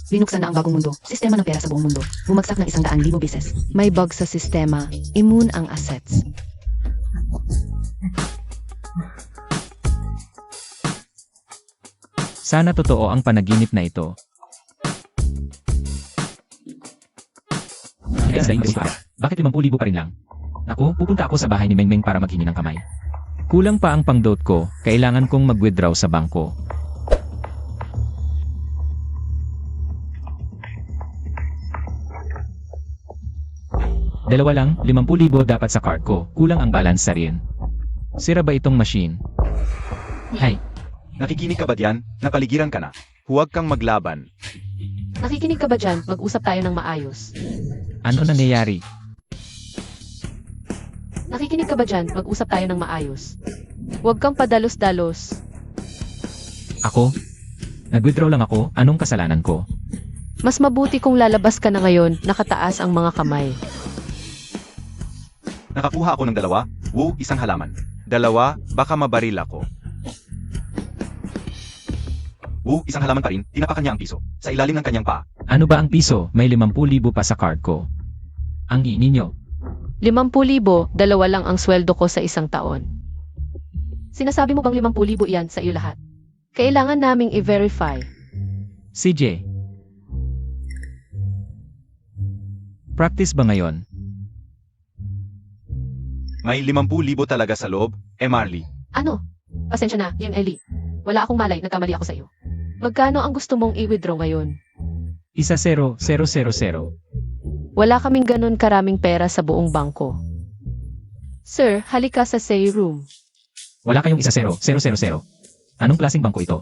Binuksan na ang bagong mundo, sistema ng pera sa buong mundo. Bumagsak ng 100,000 beses. May bug sa sistema, immune ang assets. Sana totoo ang panaginip na ito. Bakit 50,000 pa rin lang? Ako, pupunta ako sa bahay ni Mengmeng para maghingi ng kamay. Kulang pa ang pangdot ko, kailangan kong mag-withdraw sa bangko. Dalawa lang, 50,000 dapat sa card ko, kulang ang balance sa rin. Sira ba itong machine? Hay, Nakikinig ka ba diyan? Napaligiran ka na. Huwag kang maglaban. Nakikinig ka ba dyan? Mag-usap tayo ng maayos. ano nangyayari? Nakikinig ka ba dyan? Mag-usap tayo ng maayos. Huwag kang padalos-dalos. Ako? Nag-withdraw lang ako, anong kasalanan ko? Mas mabuti kung lalabas ka na ngayon, nakataas ang mga kamay. Nakakuha ako ng 2. Isang halaman. 2, baka mabaril ako. Isang halaman pa rin, tinapakan niya ang piso. Sa ilalim ng kanyang paa. Ano ba ang piso? May 50,000 pa sa card ko. Ang ninyo. 50,000, 2 lang ang sweldo ko sa isang taon. Sinasabi mo bang 50,000 iyan sa iyo lahat? Kailangan naming i-verify. CJ. Practice ba ngayon? May 50,000 talaga sa loob, Marley. Ano? Pasensya na, yung Ellie. Wala akong malay, nagkamali ako sa iyo. Magkano ang gusto mong i-withdraw ngayon? 1,000,000. Wala kaming ganun karaming pera sa buong bangko. Sir, halika sa say room. Wala kayong 1,000,000. Anong klaseng bangko ito?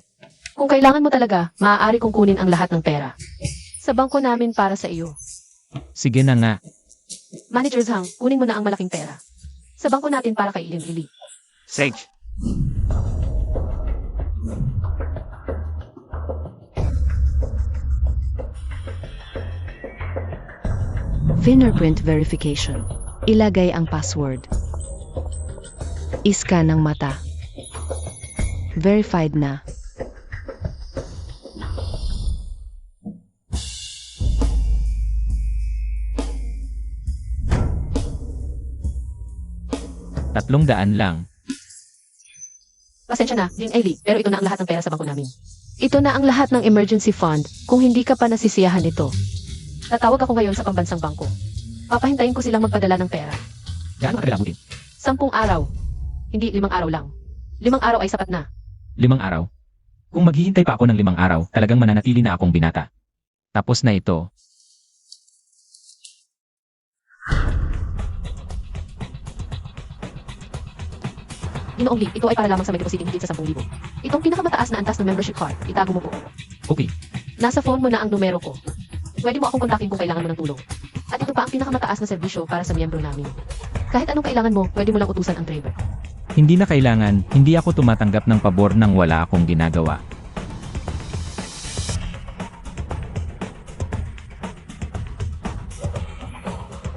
Kung kailangan mo talaga, maaari kong kunin ang lahat ng pera. Sa bangko namin para sa iyo. Sige na nga. Manager Zhang, kunin mo na ang malaking pera. Sa bangko natin para kay Ili. Sage. Fingerprint verification. Ilagay ang password. Iska ng mata. Verified na. $300 lang. Pasensya na, Lin Ailey, pero ito na ang lahat ng pera sa bangko namin. Ito na ang lahat ng emergency fund kung hindi ka pa nasisiyahan nito. Tatawag ako ngayon sa pambansang bangko. Papahintayin ko silang magpadala ng pera. Gaano katagal abutin? 10 araw. Hindi 5 araw lang. 5 araw ay sapat na. 5 araw? Kung maghihintay pa ako ng 5 araw, talagang mananatili na akong binata. Tapos na ito. Ginoong Lee, ito ay para lamang sa may depositing higit sa 10,000. Itong pinakamataas na antas ng membership card, itago mo po. Okay. Nasa phone mo na ang numero ko. Pwede mo akong kontakin kung kailangan mo ng tulong. At ito pa ang pinakamataas na serbisyo para sa miyembro namin. Kahit anong kailangan mo, pwede mo lang utusan ang driver. Hindi na kailangan, hindi ako tumatanggap ng pabor nang wala akong ginagawa.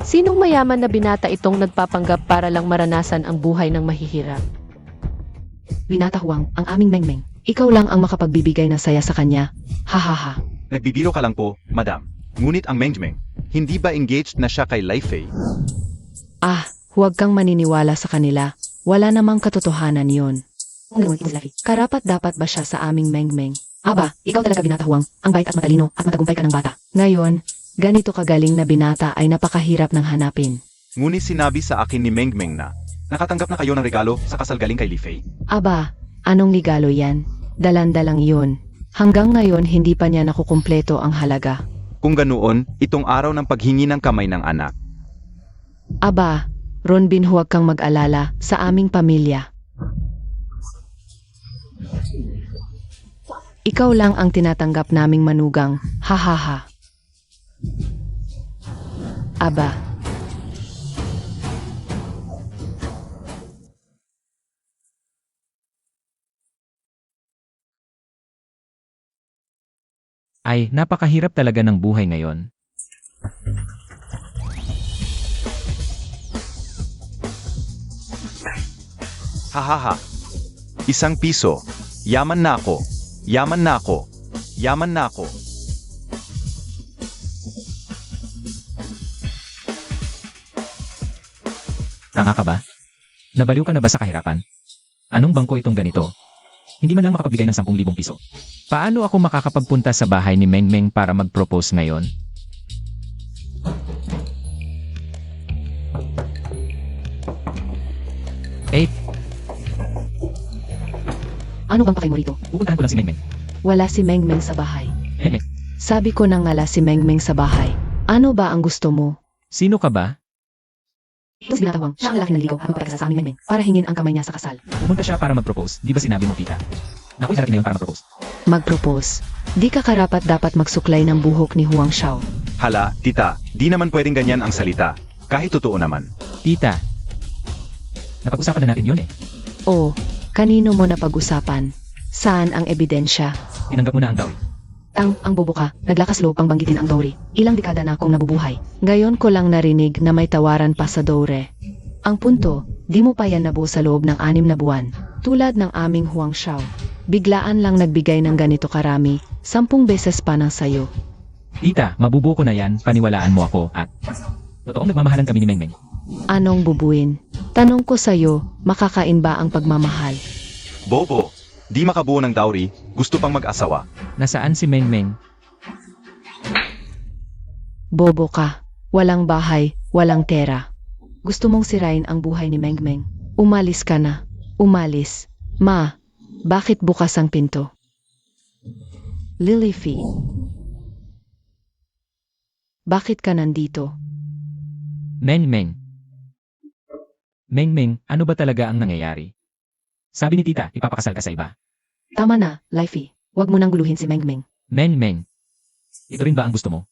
Sinong mayaman na binata itong nagpapanggap para lang maranasan ang buhay ng mahihirap? Binata Huang, ang aming Mengmeng. Ikaw lang ang makapagbibigay ng saya sa kanya. Ha ha ha. Nagbibiro ka lang po, madam. Ngunit ang Mengmeng, hindi ba engaged na siya kay Lai Fei? Ah, huwag kang maniniwala sa kanila. Wala namang katotohanan yon. Karapat dapat ba siya sa aming Mengmeng? Aba, ikaw talaga binata Huang. Ang bait at matalino at matagumpay ka ng bata. Ngayon, ganito kagaling na binata ay napakahirap ng hanapin. Ngunit sinabi sa akin ni Mengmeng na nakatanggap na kayo ng regalo sa kasal galing kay Li Fei. Aba, anong ligalo yan? Dalandalang yun. Hanggang ngayon hindi pa niya nakukumpleto ang halaga. Kung ganoon, itong araw ng paghingi ng kamay ng anak. Aba, Ronbin huwag kang mag-alala sa aming pamilya. Ikaw lang ang tinatanggap naming manugang, ha ha ha. Aba. Ay, napakahirap talaga ng buhay ngayon. Hahaha. ₱1. Yaman na ako. Yaman na ako. Yaman na ako. Tanga ka ba? Nabaliw ka na ba sa kahirapan? Anong bangko itong ganito? Hindi man lang makapagbigay ng 10,000 piso. Paano ako makakapagpunta sa bahay ni Mengmeng para mag-propose ngayon? Eh, Ano bang pakay mo rito? pupuntahan ko lang si Mengmeng. Wala si Mengmeng sa bahay. Hehe, Sabi ko nang wala si Mengmeng sa bahay. Ano ba ang gusto mo? sino ka ba? Ito si binatawang, siya ang lalaki ng ligaw at magpapakasal sa aming Mengmeng para hingin ang kamay niya sa kasal. Pumunta siya para mag-propose. Di ba sinabi mo, tita? Naku, darating na yun para mag-propose. Mag-propose. Di ka karapat dapat magsuklay ng buhok ni Huang Shao. Hala, tita, di naman pwedeng ganyan ang salita. Kahit totoo naman. Tita, napag-usapan na natin yun eh. O, kanino mo napag-usapan? Saan ang ebidensya? Tinanggap mo na ang daw. Ang bobo ka, naglakas loob pang banggitin ang Dory. Ilang dekada na akong nabubuhay. Ngayon ko lang narinig na may tawaran pa sa Dore. Ang punto, di mo pa yan nabuo sa loob ng 6 na buwan. Tulad ng aming Huang Shao. Biglaan lang nagbigay ng ganito karami, 10 beses pa ng sayo. Tita, mabubuo ko na yan, paniwalaan mo ako at... Totoong nagmamahalan kami ni Mengmeng. Anong bubuin? Tanong ko sa'yo, makakain ba ang pagmamahal? Bobo, di makabuo ng dowry, gusto pang mag-asawa. Nasaan si Mengmeng? Bobo ka. Walang bahay, walang tera. Gusto mong sirain ang buhay ni Mengmeng. Umalis ka na. Umalis. Ma, bakit bukas ang pinto? Lily Fee. Bakit ka nandito? Mengmeng. Mengmeng, ano ba talaga ang nangyayari? Sabi ni tita, ipapakasal ka sa iba. Tama na, Lifey. Huwag mo nang guluhin si Mengmeng. Mengmeng. Ito rin ba ang gusto mo?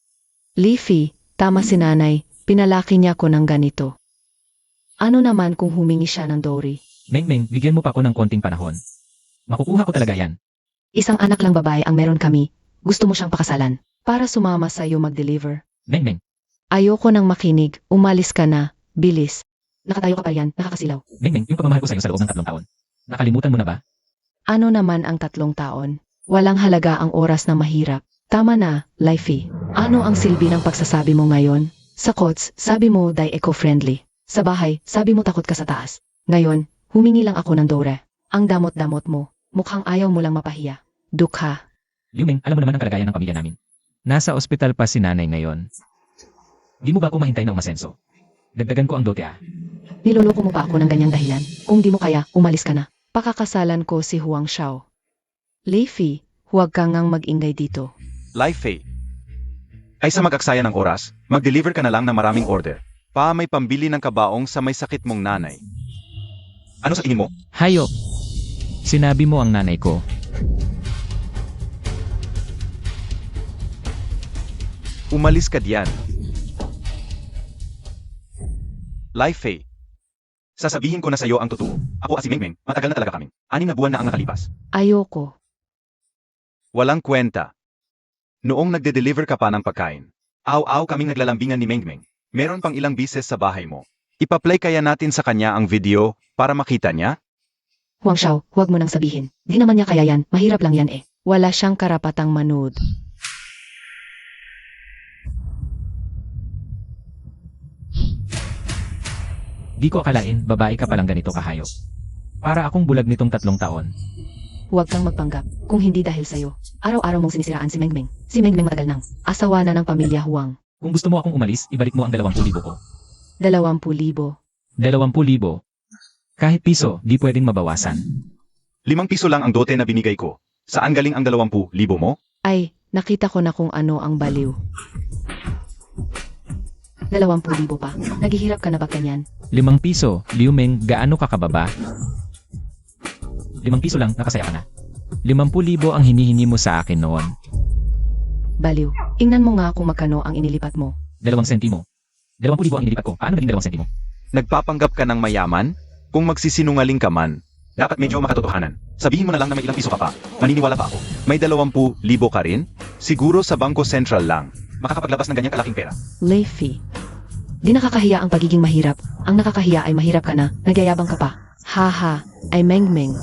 Leafy, tama si nanay. Pinalaki niya ko ng ganito. Ano naman kung humingi siya ng Dory? Mengmeng, bigyan mo pa ako ng konting panahon. Makukuha ko talaga yan. Isang anak lang babae ang meron kami. Gusto mo siyang pakasalan. Para sumama sa'yo mag-deliver. Mengmeng, Ayoko nang makinig. Umalis ka na. Bilis. Nakatayo ka pa riyan. Nakakasilaw. Mengmeng, yung pagmamahal ko sa'yo sa loob ng 3 taon. Nakalimutan mo na ba? Ano naman ang 3 taon? Walang halaga ang oras na mahirap. Tama na, Lifey. Ano ang silbi ng pagsasabi mo ngayon? Sa cots, sabi mo die eco-friendly. Sa bahay, sabi mo takot ka sa taas. Ngayon, humingi lang ako ng Dore. Ang damot-damot mo. Mukhang ayaw mo lang mapahiya. Dukha. Liu Meng, alam mo naman ang kalagayan ng pamilya namin. Nasa ospital pa si nanay ngayon. Di mo ba ako mahintay na umasenso? Dagdagan ko ang dote ah. Niloloko mo pa ako ng ganyang dahilan. Kung di mo kaya, umalis ka na. Pakakasalan ko si Huang Shao. Leafy, huwag kang ngang mag-ingay dito. Life ay sa mag-aksaya ng oras, mag-deliver ka na lang ng maraming order. Pa may pambili ng kabaong sa may sakit mong nanay. Ano sa tingin mo? Hayop! Sinabi mo ang nanay ko. Umalis ka diyan. Life sasabihin ko na sa iyo ang totoo. Ako at si Mengmeng, matagal na talaga kami. 6 na buwan na ang nakalipas. Ayoko. Walang kwenta. Noong nagde-deliver ka pa ng pagkain, aw-aw kaming naglalambingan ni Mengmeng. Meron pang ilang bises sa bahay mo. Ipa-play kaya natin sa kanya ang video para makita niya? Huang Shao, huwag mo nang sabihin. Di naman niya kaya yan, mahirap lang yan eh. Wala siyang karapatang manood. Di ko akalain, babae ka palang ganito kahayop. Para akong bulag nitong 3 taon. Huwag kang magpanggap, kung hindi dahil sa'yo. Araw-araw mong sinisiraan si Mengmeng. Si Mengmeng matagal nang asawa na ng pamilya Huang. Kung gusto mo akong umalis, ibalik mo ang 20,000 ko. 20,000. 20,000. Kahit piso, di pwedeng mabawasan. 5 piso lang ang dote na binigay ko. Saan galing ang 20,000 mo? Ay, nakita ko na kung ano ang baliw. 20,000 pa. Naghihirap ka na ba kanyan? 5 piso, Liu Meng, gaano ka kababa? 5 piso lang, nakasaya ka na. 50,000 ang hinihingi mo sa akin noon. Baliw. Ingnan mo nga kung magkano ang inilipat mo. 2 sentimo. 20,000 ang inilipat ko. Paano naging 2 sentimo? Nagpapanggap ka ng mayaman? Kung magsisinungaling ka man, dapat medyo makatotohanan. Sabihin mo na lang na may ilang piso ka pa. Maniniwala pa ako. May 20,000 ka rin? Siguro sa Bangko Sentral lang. Makakapaglabas ng ganyang kalaking pera. Leafy. Di nakakahiya ang pagiging mahirap. Ang nakakahiya ay mahirap ka na, nagyayabang ka pa. Haha, ay Mengmeng.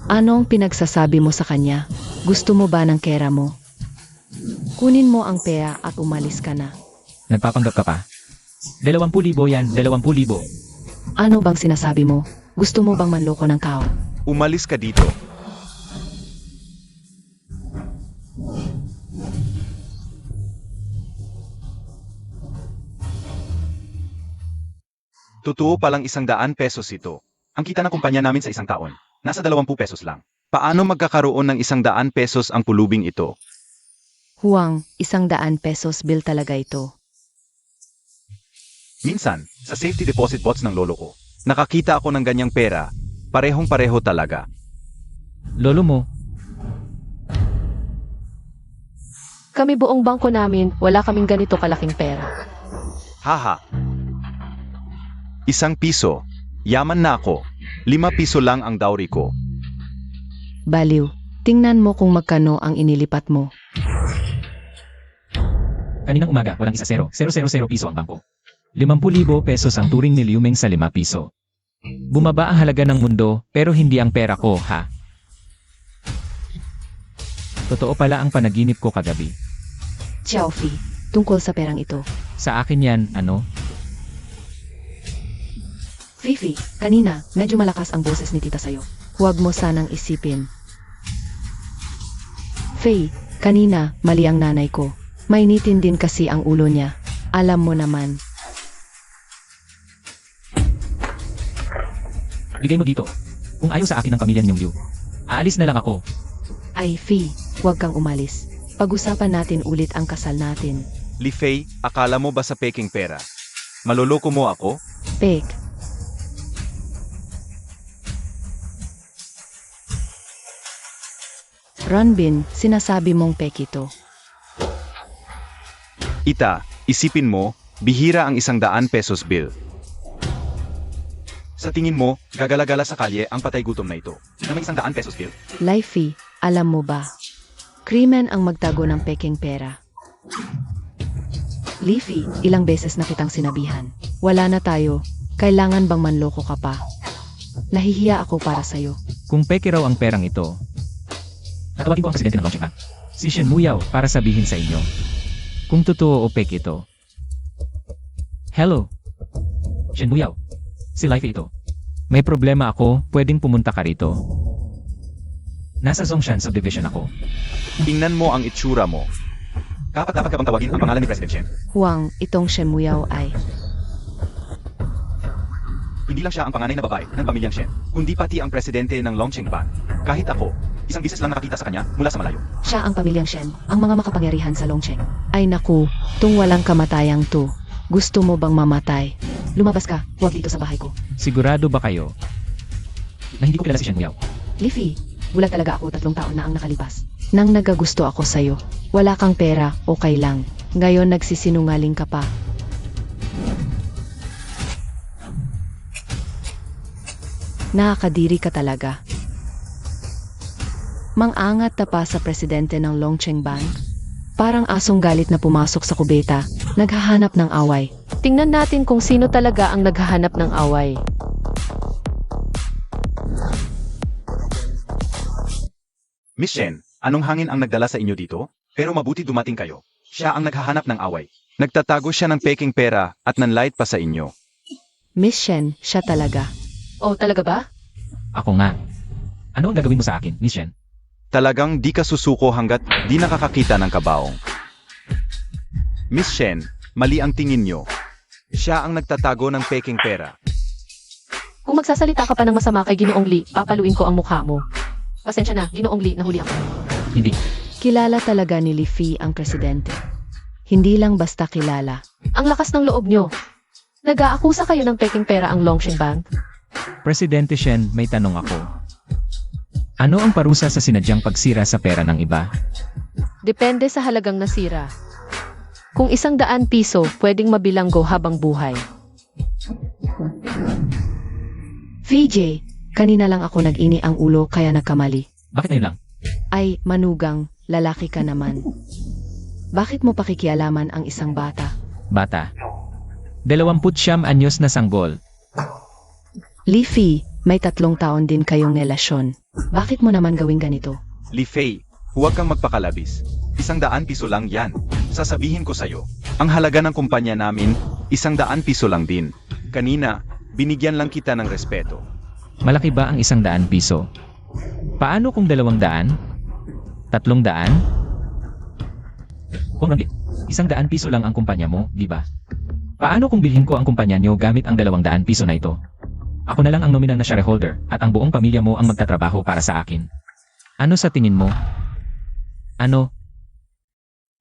Anong pinagsasabi mo sa kanya? Gusto mo ba ng kera mo? Kunin mo ang pera at umalis ka na. Nagpapanggap ka pa? 20,000 yan, 20,000. Ano bang sinasabi mo? Gusto mo bang manloko ng tao? Umalis ka dito. Totoo palang 100 pesos ito. Ang kita ng kumpanya namin sa isang taon, nasa 20 pesos lang. Paano magkakaroon ng 100 pesos ang pulubing ito? Huwang, 100 pesos bill talaga ito. Minsan, sa safety deposit box ng lolo ko, nakakita ako ng ganyang pera, parehong-pareho talaga. Lolo mo, Kami buong bangko namin, wala kaming ganito kalaking pera. Haha. 1 piso. Yaman na ako. 5 piso lang ang dowry ko. Baliw, tingnan mo kung magkano ang inilipat mo. kaninang umaga walang 1,000 piso ang bangko. 50,000 pesos ang turing ni Liu Meng sa 5 piso. Bumaba ang halaga ng mundo, pero hindi ang pera ko, ha? Totoo pala ang panaginip ko kagabi. Xiaofi, tungkol sa perang ito. Sa akin yan, ano? Fifi, kanina, medyo malakas ang boses ni tita sa'yo. Huwag mo sanang isipin. Faye, kanina, mali ang nanay ko. Mainitin din kasi ang ulo niya. Alam mo naman. Bigay mo dito. Kung ayaw sa akin ng pamilya niyong Liu, aalis na lang ako. Ay, Fee, huwag kang umalis. Pag-usapan natin ulit ang kasal natin. Li Fei, akala mo ba sa peking pera? Maloloko mo ako? Pek. Ronbin, sinasabi mong pek ito. Ita, isipin mo, bihira ang 100 pesos bill. Sa tingin mo, gagala-gala sa kalye ang patay gutom na ito, na may 100 pesos bill? Lifey, alam mo ba? Krimen ang magtago ng peking pera. Leafy, ilang beses na kitang sinabihan. Wala na tayo. Kailangan bang manloko ka pa? Nahihiya ako para sa'yo. Kung peke raw ang perang ito, tatawagin ko ang presidente ng Longcheng Bank, si Shen Muyao, para sabihin sa inyo kung totoo o peke ito. Hello? Shen Muyao, si Life ito. May problema ako, pwedeng pumunta ka rito. Nasa Zongshan Subdivision ako. Tingnan mo ang itsura mo. Dapat ka bang tawagin ang pangalan ni President Shen? Huwang, itong Shen Muyao ay... Hindi lang siya ang panganay na babae ng pamilyang Shen, kundi pati ang presidente ng Longcheng Bank. Kahit ako, isang bisis lang nakakita sa kanya mula sa malayo. Siya ang pamilyang Shen, ang mga makapangyarihan sa Longcheng. Ay naku, tung walang kamatayang to. Gusto mo bang mamatay? Lumabas ka, huwag dito sa bahay ko. Sigurado ba kayo na hindi ko kilala si Shen Muyao? Leafy, bulag talaga ako 3 taon na ang nakalipas. Nang nagagusto ako sa'yo, wala kang pera, okay lang. Ngayon nagsisinungaling ka pa. Nakakadiri ka talaga. Mang-angat na pa sa presidente ng Longcheng Bank. Parang asong galit na pumasok sa kubeta, naghahanap ng away. Tingnan natin kung sino talaga ang naghahanap ng away. Miss Shen, anong hangin ang nagdala sa inyo dito? Pero mabuti dumating kayo. Siya ang naghahanap ng away. Nagtatago siya ng peking pera at nanlait pa sa inyo. Miss Shen, siya talaga. Oh, talaga ba? Ako nga. Ano ang gagawin mo sa akin, Miss Shen? Talagang di ka susuko hanggat di nakakakita ng kabaong. Miss Shen, mali ang tingin nyo. Siya ang nagtatago ng peking pera. Kung magsasalita ka pa ng masama kay Ginoong Lee, papaluin ko ang mukha mo. Pasensya na, Ginoong Lee, nahuli ako. Hindi. Kilala talaga ni Leafy ang presidente. Hindi lang basta kilala. Ang lakas ng loob nyo. Nag-aakusa kayo ng peking pera ang Longcheng Bank? Presidente Shen, may tanong ako. Ano ang parusa sa sinadyang pagsira sa pera ng iba? Depende sa halagang nasira. Kung 100 piso, pwedeng mabilanggo habang buhay. VJ, kanina lang ako nag-ini ang ulo kaya nagkamali. Bakit ngayon lang? Ay, manugang, lalaki ka naman. Bakit mo pakikialaman ang isang bata? Bata. 29 anyos na sanggol. Leafy, may 3 taon din kayong relasyon. Bakit mo naman gawing ganito? Li Fei, huwag kang magpakalabis. 100 piso lang yan. Sasabihin ko sa'yo. Ang halaga ng kumpanya namin, 100 piso lang din. Kanina, Binigyan lang kita ng respeto. Malaki ba ang 100 piso? Paano kung 200? 300? Kung 100 piso lang ang kumpanya mo, di ba? Paano kung bilhin ko ang kumpanya nyo gamit ang 200 piso na ito? Ako na lang ang nominal na shareholder at ang buong pamilya mo ang magtatrabaho para sa akin. Ano sa tingin mo? Ano?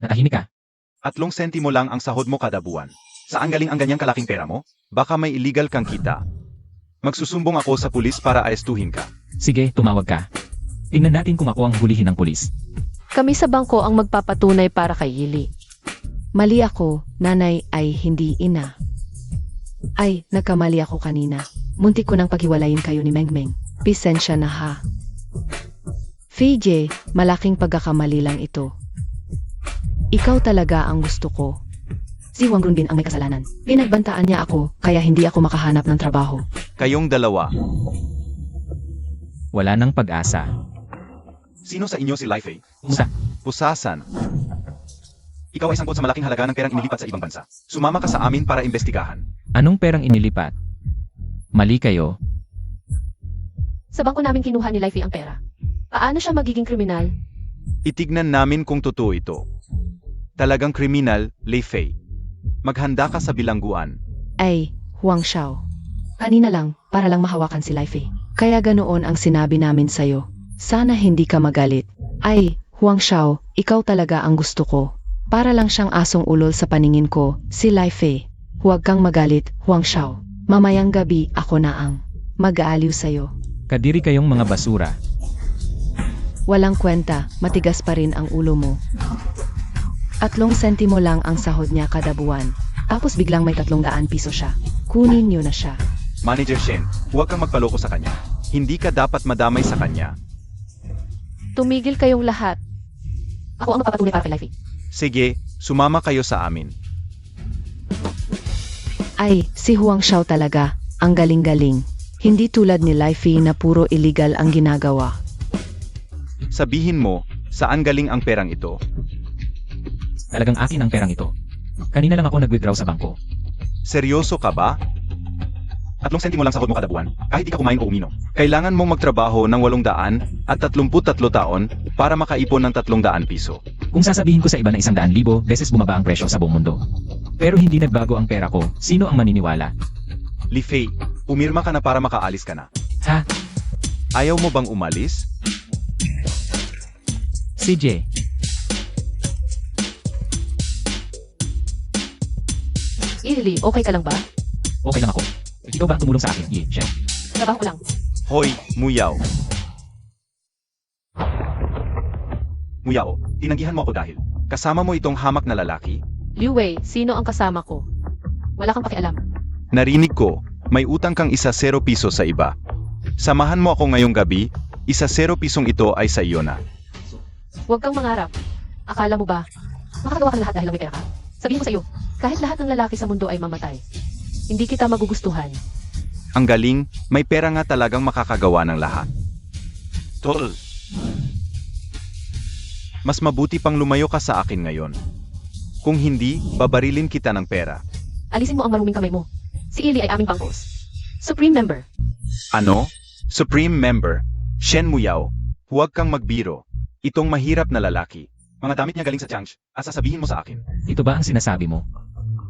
Natahimik ka? 3 sentimo lang ang sahod mo kada buwan. Saan galing ang ganyang kalaking pera mo? Baka may illegal kang kita. Magsusumbong ako sa pulis para arestuhin ka. Sige, tumawag ka. Tingnan natin kung ako ang hulihin ng pulis. Kami sa bangko ang magpapatunay para kay Yili. Mali ako, nanay ay hindi ina. Ay, nagkamali ako kanina. Muntik ko nang paghiwalayin kayo ni Mengmeng. Pisensya na ha. VJ, malaking pagkakamali lang ito. Ikaw talaga ang gusto ko. Si Wang Runbin ang may kasalanan. Pinagbantaan niya ako, kaya hindi ako makahanap ng trabaho. Kayong dalawa. Wala nang pag-asa. Sino sa inyo si Lifey? Musa, Pusasan. Ikaw ay sangkot sa malaking halaga ng perang inilipat sa ibang bansa. Sumama ka sa amin para imbestigahan. anong perang inilipat? Mali kayo. Sa bangko namin kinuha ni Lifey ang pera. Paano siya magiging kriminal? Itignan namin kung totoo ito. Talagang kriminal, Lifey. Maghanda ka sa bilangguan. Ay, Huang Xiao. Kanina lang, para lang mahawakan si Lifey. Kaya ganoon ang sinabi namin sa'yo. Sana hindi ka magalit. Ay, Huang Xiao, ikaw talaga ang gusto ko. Para lang siyang asong ulol sa paningin ko, si Lifey. Huwag kang magalit, Huang Xiao. Mamayang gabi ako na ang mag-aaliw sa'yo. Kadiri kayong mga basura. Walang kwenta, matigas pa rin ang ulo mo. 3 sentimo lang ang sahod niya kada buwan. Tapos biglang may 300 piso siya. Kunin niyo na siya. Manager Shen, huwag kang magpaloko sa kanya. Hindi ka dapat madamay sa kanya. Tumigil kayong lahat. Ako ang magpapatunay para kay Lifey. Sige, sumama kayo sa amin. Ay, si Huang Xiao talaga. Ang galing-galing. Hindi tulad ni Lifey na puro illegal ang ginagawa. Sabihin mo, saan galing ang perang ito? Talagang akin ang perang ito. Kanina lang ako nag-withdraw sa bangko. Seryoso ka ba? 3 sentimo lang sahod mo kada buwan, kahit di ka kumain o uminom. Kailangan mong magtrabaho ng 833 taon para makaipon ng 300 piso. Kung sasabihin ko sa iba na 100,000 beses bumaba ang presyo sa buong mundo. Pero hindi nagbago ang pera ko, sino ang maniniwala? Lifey, pumirma ka na para makaalis ka na. Ha? Ayaw mo bang umalis? CJ. Ili, okay ka lang ba? Okay lang ako. Ikaw ba ang tumulong sa akin? Siya. Trabaho ko lang. Hoy, Muyaw. Muyaw, tinanggihan mo ako dahil kasama mo itong hamak na lalaki? Liu Wei, sino ang kasama ko? Wala kang pakialam. Narinig ko, may utang kang 1 piso sa iba. Samahan mo ako ngayong gabi, 1 pisong ito ay sa iyo na. Huwag kang mangarap. Akala mo ba? Makakagawa ka lahat dahil lang may pera ka? Sabihin ko sa iyo, kahit lahat ng lalaki sa mundo ay mamatay, hindi kita magugustuhan. Ang galing, may pera nga talagang makakagawa ng lahat. Tol. Mas mabuti pang lumayo ka sa akin ngayon. Kung hindi, babarilin kita ng pera. Alisin mo ang maruming kamay mo. Si Ili ay aming bangkos. Supreme member. Ano? Supreme Member, Shen Muyaw, huwag kang magbiro. Itong mahirap na lalaki. Mga damit niya galing sa Changsh, at sasabihin mo sa akin. Ito ba ang sinasabi mo?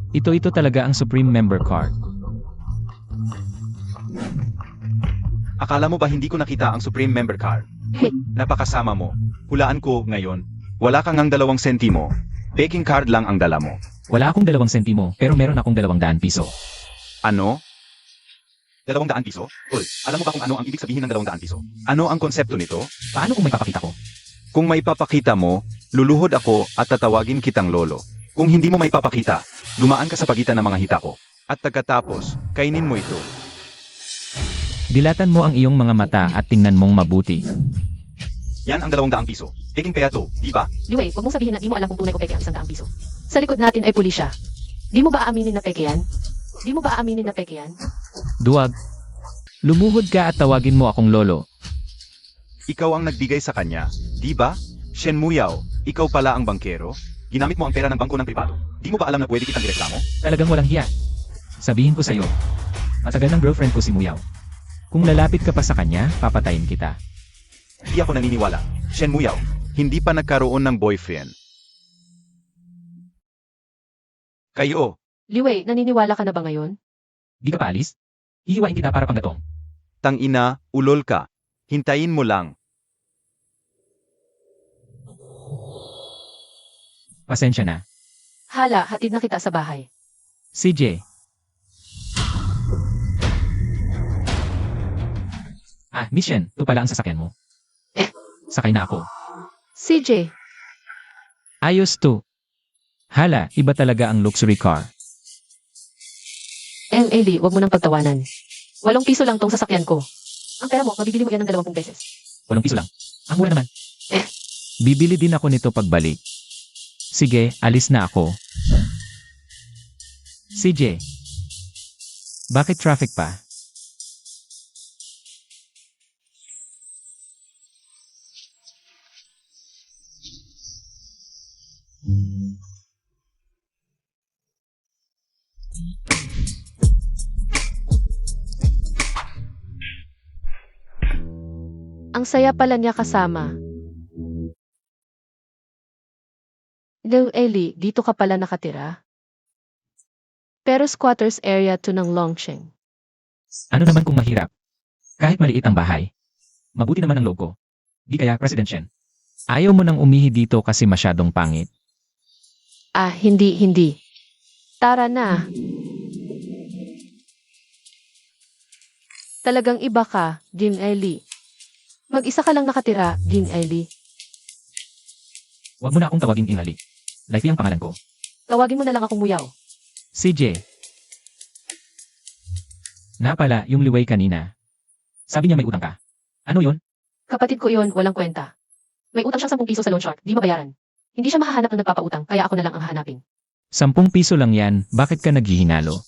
Ito talaga ang Supreme Member Card. Akala mo ba hindi ko nakita ang Supreme Member Card? Hey, Napakasama mo. Hulaan ko ngayon. Wala kang ang 2 sentimo. Peking card lang ang dala mo. Wala akong 2 sentimo, pero meron akong 200 piso. Ano? 200 piso? Uy, alam mo ba kung ano ang ibig sabihin ng 200 piso? Ano ang konsepto nito? Paano kung may papakita ko? Kung may papakita mo, luluhod ako at tatawagin kitang lolo. Kung hindi mo may papakita, dumaan ka sa pagitan ng mga hita ko. At pagkatapos, kainin mo ito. Dilatan mo ang iyong mga mata at tingnan mong mabuti. Yan ang 200 piso. Peking kaya to, di ba? Liu Wei, huwag mong sabihin na di mo alam kung tunay o peke ang 100 piso. Sa likod natin ay pulisya. Di mo ba aaminin na peke yan? Di mo ba aaminin na peke yan? Duwag. Lumuhod ka at tawagin mo akong lolo. Ikaw ang nagbigay sa kanya, di ba? Shen Muyaw, ikaw pala ang bangkero? Ginamit mo ang pera ng bangko ng pribado. Di mo ba alam na pwede kitang ireklamo? Talagang walang hiya. Sabihin ko sa'yo, Matagal ng girlfriend ko si Muyaw. Kung lalapit ka pa sa kanya, papatayin kita. Di ako naniniwala. Shen Muyaw, hindi pa nagkaroon ng boyfriend. Kayo, Liwei, naniniwala ka na ba ngayon? Di ka pa alis? Hihiwain kita para panggatong. tangina, ulol ka. Hintayin mo lang. Pasensya na. Hala, hatid na kita sa bahay. CJ. Miss Shen, ito pala ang sasakyan mo. Sakay na ako. CJ, Ayos to. Hala, iba talaga ang luxury car. Ellie, wag mo nang pagtawanan. 8 piso lang tong sasakyan ko. Ang pera mo, mabibili mo yan ng 20 beses. 8 piso lang. Ang mura naman. Bibili din ako nito pagbalik. Sige, alis na ako. CJ. Bakit traffic pa? Ang saya pala niya kasama. No, Ellie, dito ka pala nakatira? Pero squatters area to ng Longsheng. Ano naman kung mahirap? Kahit maliit ang bahay. Mabuti naman ang logo. Di kaya President Shen. Ayaw mo nang umihi dito kasi masyadong pangit. Hindi. Tara na. Talagang iba ka, Jim Ellie. Mag-isa ka lang nakatira, Jim Ellie. Huwag mo na akong tawaging Ingali. Lifey ang pangalan ko. Tawagin mo na lang akong Muyaw. CJ. Na pala, yung liway kanina. Sabi niya may utang ka. Ano yon? Kapatid ko yon, walang kwenta. May utang siyang 10 piso sa loan shark, di mabayaran. Hindi siya mahahanap ng nagpapautang, kaya ako na lang ang hahanapin. 10 piso lang yan, bakit ka naghihinalo?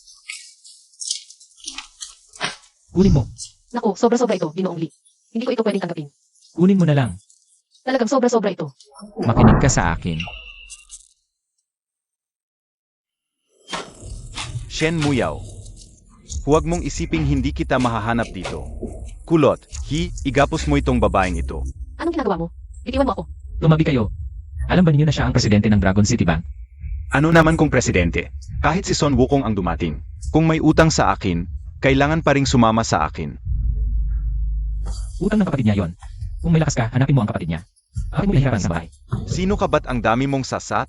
Kunin mo. Naku, sobra-sobra ito, Ginoong Lee. Hindi ko ito pwedeng tanggapin. Kunin mo na lang. Talagang sobra-sobra ito. Makinig ka sa akin. Shen Muyaw. Huwag mong isiping hindi kita mahahanap dito. Kulot, igapos mo itong babaeng ito. Anong ginagawa mo? Bitiwan mo ako. Tumabi kayo. Alam ba ninyo na siya ang presidente ng Dragon City Bank? Ano naman kung presidente? Kahit si Son Wukong ang dumating. Kung may utang sa akin, kailangan pa ring sumama sa akin. Utang ng kapatid niya yon. Kung may lakas ka, hanapin mo ang kapatid niya. Bakit mo nahihirapan sa bahay? Sino ka ba't ang dami mong sasat?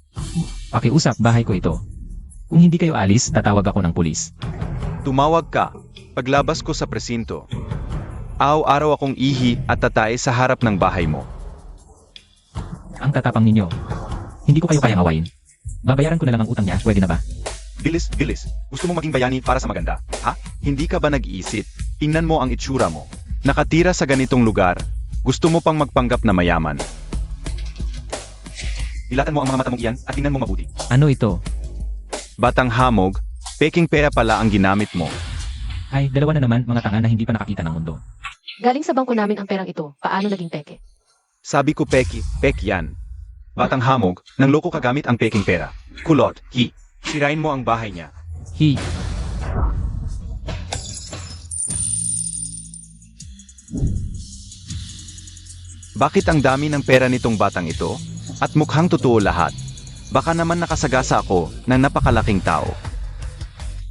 Pakiusap, bahay ko ito. Kung hindi kayo alis, tatawag ako ng pulis. Tumawag ka. Paglabas ko sa presinto. Araw-araw akong ihi at tatae sa harap ng bahay mo. Ang tatapang ninyo. Hindi ko kayo kayang awayin. Babayaran ko na lang ang utang niya, pwede na ba? Bilis. Gusto mo maging bayani para sa maganda? Ha? Hindi ka ba nag-iisip? Tingnan mo ang itsura mo. Nakatira sa ganitong lugar. Gusto mo pang magpanggap na mayaman. Ilatan mo ang mga mata mong iyan at tingnan mo mabuti. Ano ito? Batang hamog, peking pera pala ang ginamit mo. Ay, dalawa na naman mga tanga na hindi pa nakakita ng mundo. Galing sa bangko namin ang perang ito. Paano naging peke? Sabi ko pek yan. Batang hamog, nang loko ka gamit ang peking pera. Kulot, sirain mo ang bahay niya. Bakit ang dami ng pera nitong batang ito? At mukhang totoo lahat. Baka naman nakasagasa ako ng napakalaking tao.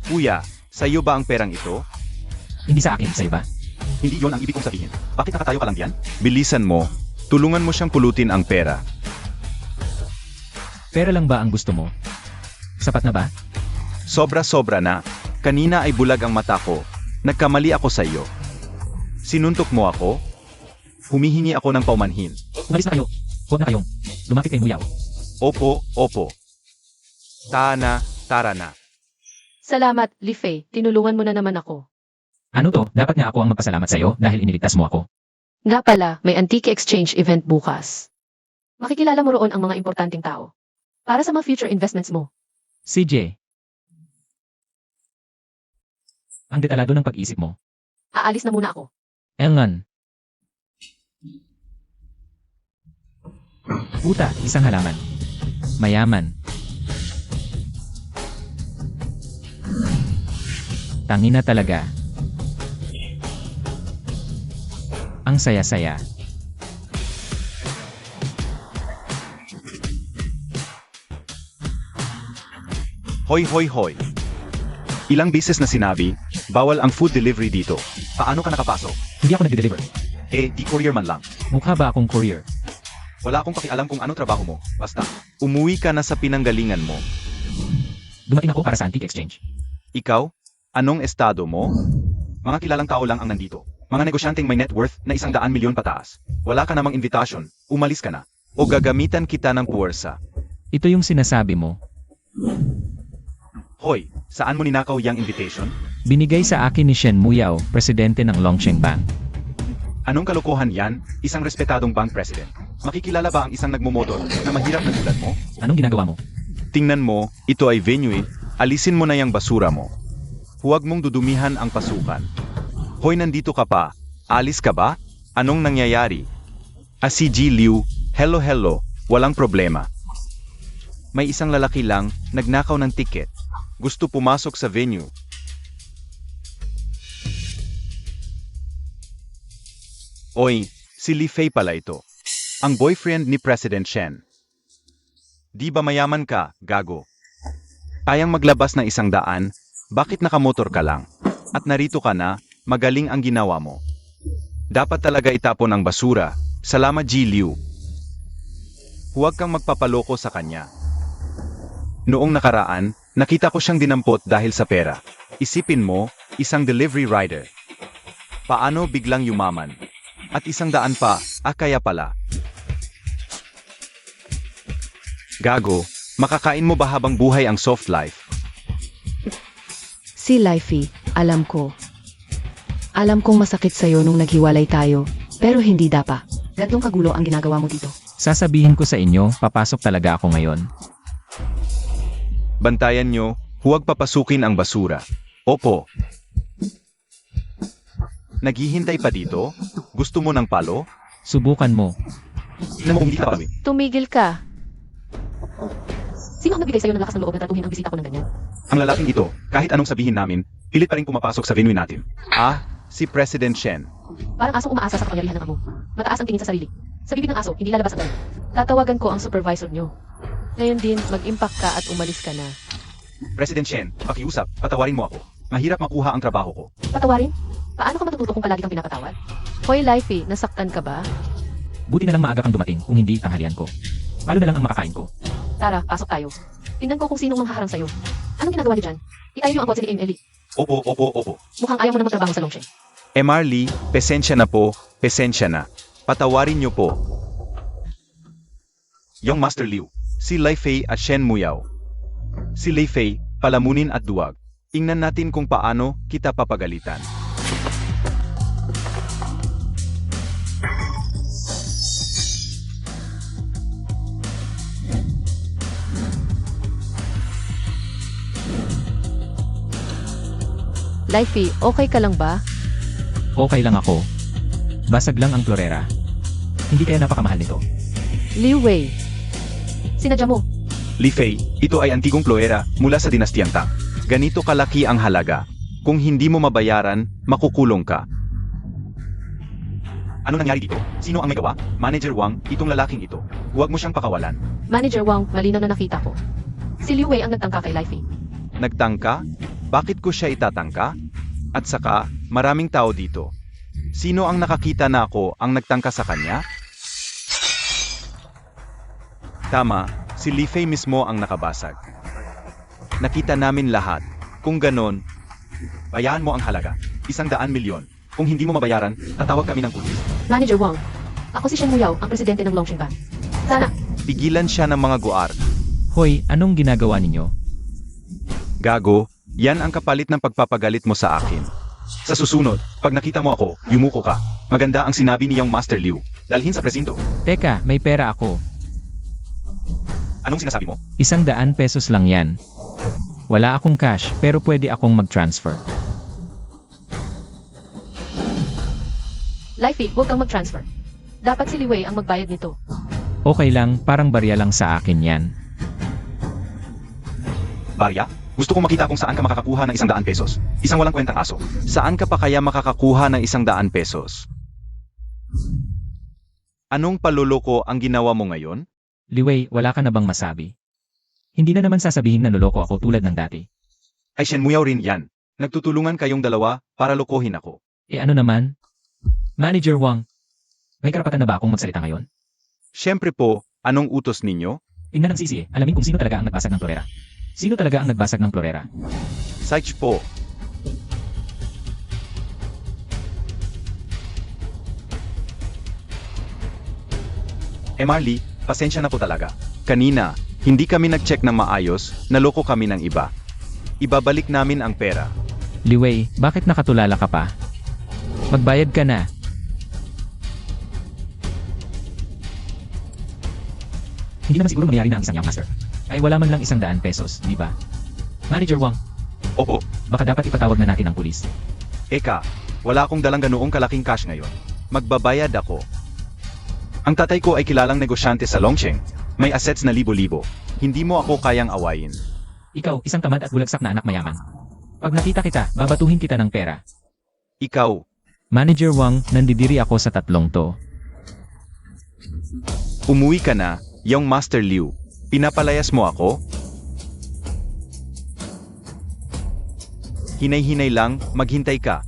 Kuya, sa iyo ba ang perang ito? Hindi sa akin, sa'yo ba? Hindi yon ang ibig kong sabihin. Bakit nakatayo ka lang diyan? Bilisan mo. Tulungan mo siyang pulutin ang pera. Pera lang ba ang gusto mo? Sapat na ba? Sobra-sobra na. Kanina ay bulag ang mata ko. Nagkamali ako sa iyo. Sinuntok mo ako? Humihingi ako ng paumanhin. Umalis na kayo. Huwag na kayong. Lumapit kay Muyaw. Opo. Tara na. Salamat, Lifei. Tinulungan mo na naman ako. Ano to? Dapat nga ako ang magpasalamat sa'yo dahil iniligtas mo ako. Nga pala, may antique exchange event bukas. Makikilala mo roon ang mga importanteng tao. Para sa mga future investments mo. CJ. Ang detalado ng pag-isip mo. Aalis na muna ako. Elngan. Puta, isang halaman. Mayaman. Tangina talaga. Ang saya-saya. Hoy hoy hoy. Ilang beses na sinabi, bawal ang food delivery dito. Paano ka nakapasok? Hindi ako nag-deliver. Di courier man lang. Mukha ba akong courier? Wala akong pakialam kung ano trabaho mo. Basta, umuwi ka na sa pinanggalingan mo. Dumating ako para sa antique exchange. Ikaw? Anong estado mo? Mga kilalang tao lang ang nandito. Mga negosyanteng may net worth na 100 milyon pataas. Wala ka namang invitation. Umalis ka na. O gagamitan kita ng puwersa. Ito yung sinasabi mo. Hoy, saan mo ninakaw yang invitation? Binigay sa akin ni Shen Muyao, presidente ng Longsheng Bank. Anong kalokohan yan? Isang respetadong bank president. Makikilala ba ang isang nagmumotor na mahirap na tulad mo? Anong ginagawa mo? Tingnan mo, ito ay venue. Alisin mo na yung basura mo. Huwag mong dudumihan ang pasukan. Hoy, nandito ka pa. Alis ka ba? Anong nangyayari? Si Ji Liu, hello, walang problema. May isang lalaki lang, nagnakaw ng ticket. Gusto pumasok sa venue. Oy, si Li Fei pala ito. Ang boyfriend ni President Shen. Di ba mayaman ka, gago? Kayang maglabas ng 100, bakit nakamotor ka lang? At narito ka na, magaling ang ginawa mo. Dapat talaga itapon ang basura. Salamat Ji Liu. Huwag kang magpapaloko sa kanya. Noong nakaraan, nakita ko siyang dinampot dahil sa pera. Isipin mo, isang delivery rider. Paano biglang yumaman? At 100 pa, kaya pala. Gago, makakain mo ba habang buhay ang soft life? Si Lifey, alam ko. Alam kong masakit sa'yo nung naghiwalay tayo, pero hindi dapa. Gatlong kagulo ang ginagawa mo dito. Sasabihin ko sa inyo, papasok talaga ako ngayon. Bantayan nyo, huwag papasukin ang basura. Opo. Naghihintay pa dito? Gusto mo ng palo? Subukan mo. Tignan mo kung hindi ka palo. Tumigil ka. Sino ang nagbigay sa'yo ng lakas ng loob na tratuhin ang bisita ko ng ganyan? Ang lalaking ito, kahit anong sabihin namin, pilit pa rin pumapasok sa venue natin. Si President Shen. Parang asong umaasa sa kapangyarihan ng amo. Mataas ang tingin sa sarili. Sa bibig ng aso, hindi lalabas ang galit. Tatawagan ko ang supervisor nyo. Ngayon din, mag-impact ka at umalis ka na. President Shen, pakiusap, patawarin mo ako. Mahirap makuha ang trabaho ko. Patawarin? Paano ka matututo kung palagi kang pinapatawad? Hoy, Lifey, nasaktan ka ba? Buti na lang maaga kang dumating kung hindi tanghalian ko. Palo na lang ang makakain ko. Tara, pasok tayo. Tingnan ko kung sinong manghaharang sa'yo. Anong ginagawa niyo dyan? Itayo niyo ang kotse ni Emily. Opo. Mukhang ayaw mo na magtrabaho sa Longsheng. Marley, pesensya na po, pesensya na. Patawarin niyo po. Yung Master Liu, si Li Fei at Shen Muyao. Si Li Fei, palamunin at duwag. Tingnan natin kung paano kita papagalitan. Lifey, okay ka lang ba? Okay lang ako. Basag lang ang florera. Hindi kaya napakamahal nito. Liu Wei. Sinadya mo. Li Fei, ito ay antigong ploera mula sa dinastiyang Tang. Ganito kalaki ang halaga. Kung hindi mo mabayaran, makukulong ka. Ano nangyari dito? Sino ang may gawa? Manager Wang, itong lalaking ito. Huwag mo siyang pakawalan. Manager Wang, malinaw na nakita ko. Si Liu Wei ang nagtangka kay Lifey. Nagtangka? Bakit ko siya itatangka? At saka, maraming tao dito. Sino ang nakakita na ako ang nagtangka sa kanya? Tama, si Li Fei mismo ang nakabasag. Nakita namin lahat. Kung ganon, bayaan mo ang halaga. 100 milyon. Kung hindi mo mabayaran, tatawag kami ng pulis. Manager Wang, ako si Shen Muyao, ang presidente ng Longsheng Bank. Sana, Pigilan siya ng mga guard. Hoy, anong ginagawa ninyo? Gago, yan ang kapalit ng pagpapagalit mo sa akin. Sa susunod, pag nakita mo ako, yumuko ka. Maganda ang sinabi niyang Master Liu. Dalhin sa presinto. Teka, may pera ako. Anong sinasabi mo? 100 pesos lang yan. Wala akong cash, pero pwede akong mag-transfer. Lifey, huwag kang mag-transfer. Dapat si Liu Wei ang magbayad nito. Okay lang, parang barya lang sa akin yan. Barya? Gusto kong makita kung saan ka makakakuha ng 100 pesos. Isang walang kwentang aso. Saan ka pa kaya makakakuha ng 100 pesos? Anong paluloko ang ginawa mo ngayon? Liwei, wala ka na bang masabi? Hindi na naman sasabihin na loloko ako tulad ng dati. Ay Shenmuyao rin yan. Nagtutulungan kayong dalawa para lokohin ako. Ano naman? Manager Wang, may karapatan na ba akong magsalita ngayon? Siyempre po, anong utos ninyo? Tingnan ang sisi, alamin kung sino talaga ang nagbasag ng klorera. Sino talaga ang nagbasag ng klorera? Saich po. Marley, pasensya na po talaga. Kanina, hindi kami nag-check ng maayos, naloko kami ng iba. Ibabalik namin ang pera. Liwei, bakit nakatulala ka pa? Magbayad ka na. Hindi naman siguro mangyari na ang isang Young Master. Ay wala man lang 100 pesos, di ba? Manager Wang, Opo, baka dapat ipatawag na natin ang pulis. Eka, wala akong dalang ganoong kalaking cash ngayon. Magbabayad ako. Ang tatay ko ay kilalang negosyante sa Longcheng. May assets na libo-libo. Hindi mo ako kayang awayin. Ikaw, isang tamad at bulagsak na anak mayaman. Pag nakita kita, babatuhin kita ng pera. Ikaw, Manager Wang, nandidiri ako sa tatlong to. umuwi ka na, Young Master Liu. Pinapalayas mo ako? Hinay-hinay lang, maghintay ka.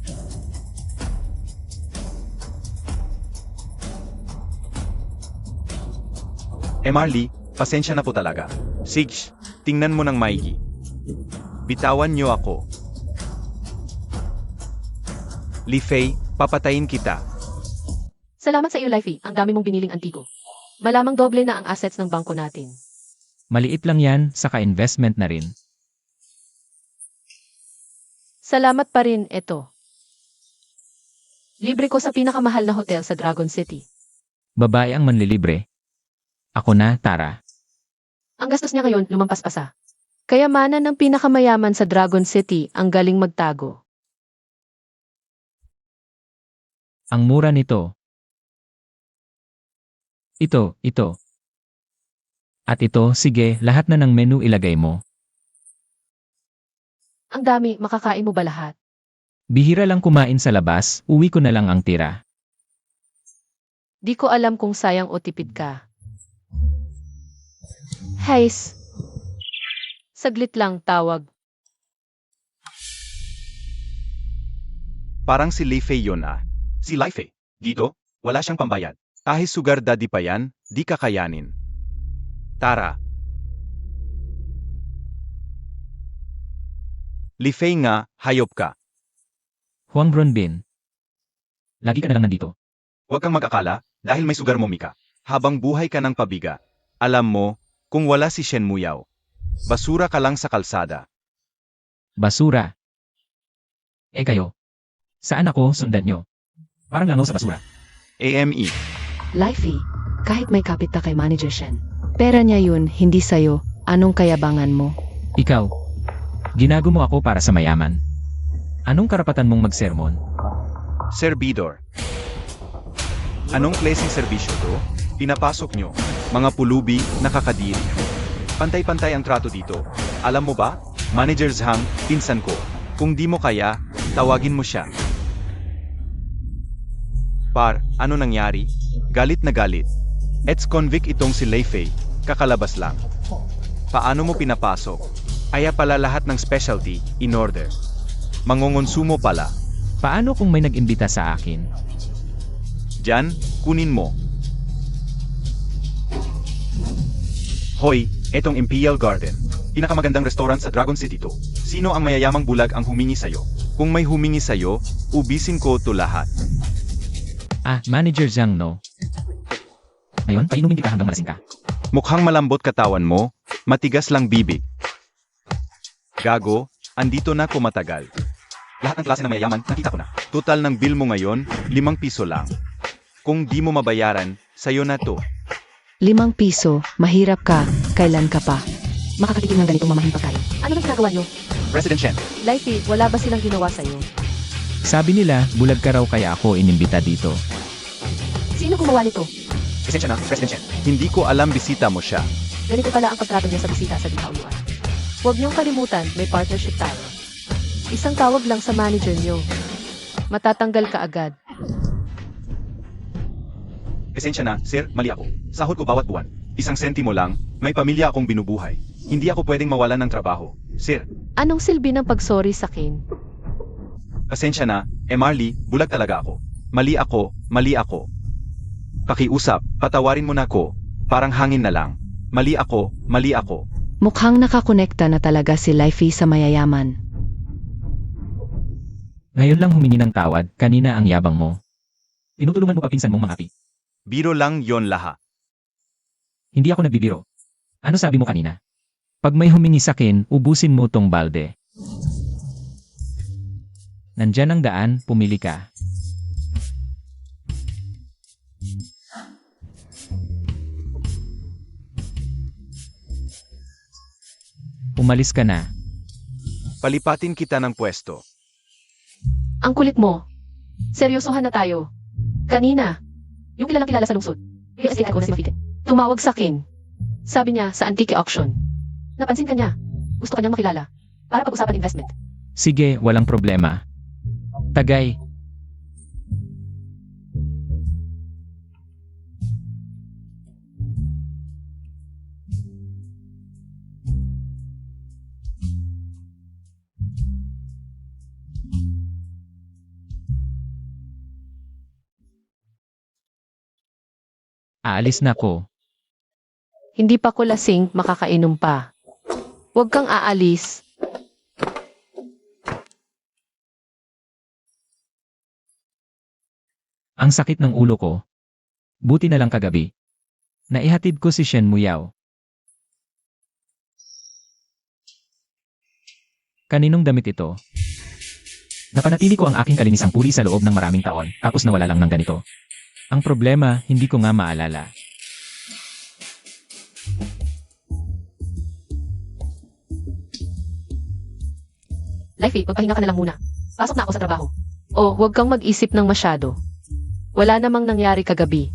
Marley, pasensya na po talaga. Sige, tingnan mo ng maigi. Bitawan niyo ako. Li Fei, papatayin kita. Salamat sa iyo, Lifey. Ang dami mong biniling antigo. Malamang doble na ang assets ng bangko natin. Maliit lang yan, saka investment na rin. Salamat pa rin ito. Libre ko sa pinakamahal na hotel sa Dragon City. Babae ang manlilibre. Ako na, Tara. Ang gastos niya ngayon lumampas pa sa. Kayamanan ng pinakamayaman sa Dragon City ang galing magtago. Ang mura nito. Ito. At ito, sige, lahat na ng menu ilagay mo. Ang dami, makakain mo ba lahat? Bihira lang kumain sa labas, uwi ko na lang ang tira. Di ko alam kung sayang o tipid ka. Hays. Saglit lang, tawag. Parang si Li Fei yun ah. Si Li Fei. Dito, wala siyang pambayad. Kahit sugar daddy pa yan, di kakayanin. Tara. Li Fei nga, hayop ka. Huang Bronbin. Lagi ka na lang nandito. Huwag kang mag-akala, dahil may sugar mo Mika. Habang buhay ka ng pabiga. Alam mo, kung wala si Shen Muyao, basura ka lang sa kalsada. Basura. Kayo. Saan ako sundan nyo? Parang langaw sa basura. AME. Lifey, kahit may kapit na kay Manager Shen. Pera niya yun, hindi sayo. Anong kayabangan mo? Ikaw. Ginago mo ako para sa mayaman. Anong karapatan mong magsermon? Servidor. Anong klaseng serbisyo to? Pinapasok nyo. Mga pulubi, nakakadiri. Pantay-pantay ang trato dito. Alam mo ba? Manager Zhang, pinsan ko. Kung di mo kaya, tawagin mo siya. Par, ano nangyari? Galit na galit. Ex-convict itong si Li Fei. Kakalabas lang. Paano mo pinapasok? Aya pala lahat ng specialty, in order. Mangongonsumo pala. Paano kung may nag-imbita sa akin? Diyan, kunin mo. Hoy, etong Imperial Garden. Pinakamagandang restaurant sa Dragon City to. Sino ang mayayamang bulag ang humingi sa'yo? Kung may humingi sa'yo, ubisin ko to lahat. Manager Zhang no. Ngayon, painumin kita hanggang malasing ka. Mukhang malambot katawan mo, matigas lang bibig. Gago, andito na ko matagal. Lahat ng klase ng mayayaman, nakita ko na. Total ng bill mo ngayon, 5 piso lang. Kung di mo mabayaran, sayo na to. 5 piso, mahirap ka, kailan ka pa? Makakatikim ng ganitong mamahing pagkain. Ano nang ginagawa nyo? President Shen, Lifey, wala ba silang ginawa sa'yo? Sabi nila, bulag ka raw kaya ako inimbita dito. Sino gumawa nito? pasensya na, President Shen. Hindi ko alam bisita mo siya. Ganito pala ang pagtrato niya sa bisita sa Dihauluan. Huwag niyong kalimutan, may partnership tayo. Isang tawag lang sa manager niyo. Matatanggal ka agad. Esensya na, sir, mali ako. Sahod ko bawat buwan. 1 sentimo lang, may pamilya akong binubuhay. Hindi ako pwedeng mawalan ng trabaho. Sir, Anong silbi ng pagsorry sa akin? pasensya na, Marley, bulag talaga ako. Mali ako, mali ako. Pakiusap, patawarin mo na ako. Parang hangin na lang. Mali ako, mali ako. Mukhang nakakonekta na talaga si Lifey sa mayayaman. Ngayon lang humingi ng tawad, kanina ang yabang mo. Tinutulungan mo pa pinsan mong mangapi. Biro lang yon laha. Hindi ako nagbibiro. Ano sabi mo kanina? Pag may humingi sa akin, ubusin mo tong balde. Nandyan ang daan, pumili ka. Umalis ka na. Palipatin kita ng pwesto. Ang kulit mo. Seryosohan na tayo. Kanina, yung kilalang kilala sa lungsod, yung estate ako na si Mafite, tumawag sa akin. Sabi niya sa antique auction. Napansin ka niya. Gusto kanyang makilala. Para pag-usapan investment. Sige, walang problema. Tagay. Aalis na ko. Hindi pa ko lasing, makakainom pa. Huwag kang aalis. Ang sakit ng ulo ko. Buti na lang kagabi. Naihatid ko si Shen Muyaw. Kaninong damit ito? Napanatili ko ang aking kalinisang puri sa loob ng maraming taon, tapos nawala lang ng ganito. Ang problema, hindi ko nga maalala. Lifey, magpahinga ka na lang muna. Pasok na ako sa trabaho. Oh, huwag kang mag-isip ng masyado. Wala namang nangyari kagabi.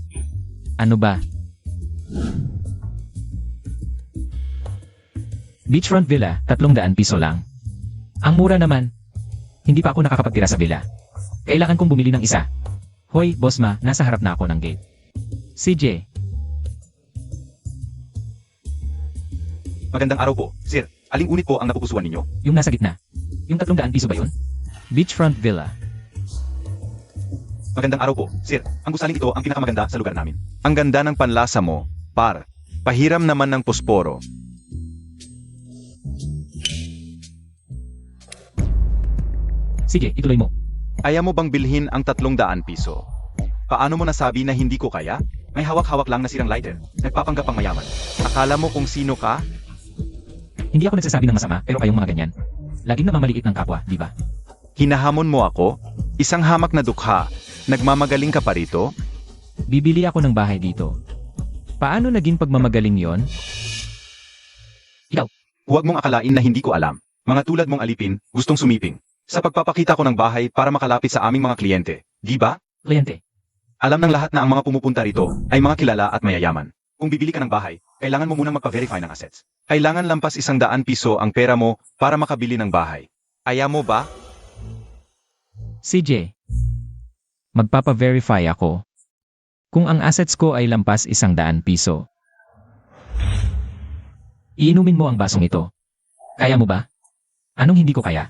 Ano ba? Beachfront Villa, 300 piso lang. Ang mura naman. Hindi pa ako nakakapagtira sa villa. Kailangan kong bumili ng isa. Hoy, boss ma, nasa harap na ako ng gate. CJ, Magandang araw po. Sir, aling unit po ang napupusuan ninyo? yung nasa gitna. Yung 300 piso ba yun? Beachfront Villa. Magandang araw po. Sir, ang gusaling ito ang pinakamaganda sa lugar namin. Ang ganda ng panlasa mo, par. Pahiram naman ng posporo. Sige, ituloy mo. Ayaw mo bang bilhin ang 300 piso? Paano mo nasabi na hindi ko kaya? May hawak-hawak lang na sirang lighter. Nagpapanggap pang mayaman. Akala mo kung sino ka? Hindi ako nagsasabi ng masama, pero kayong mga ganyan. Laging namamaliit ng kapwa, di ba? Hinahamon mo ako? Isang hamak na dukha. Nagmamagaling ka pa rito? Bibili ako ng bahay dito. Paano naging pagmamagaling yon? Huwag mong akalain na hindi ko alam. Mga tulad mong alipin, gustong sumiping. Sa pagpapakita ko ng bahay para makalapit sa aming mga kliyente. Di ba? Kliyente. Alam ng lahat na ang mga pumupunta rito ay mga kilala at mayayaman. Kung bibili ka ng bahay, kailangan mo munang magpa-verify ng assets. Kailangan lampas 100 piso ang pera mo para makabili ng bahay. Ayaw mo ba? CJ, magpapa-verify ako. Kung ang assets ko ay lampas 100 piso. Iinumin mo ang basong ito. Kaya mo ba? Anong hindi ko kaya?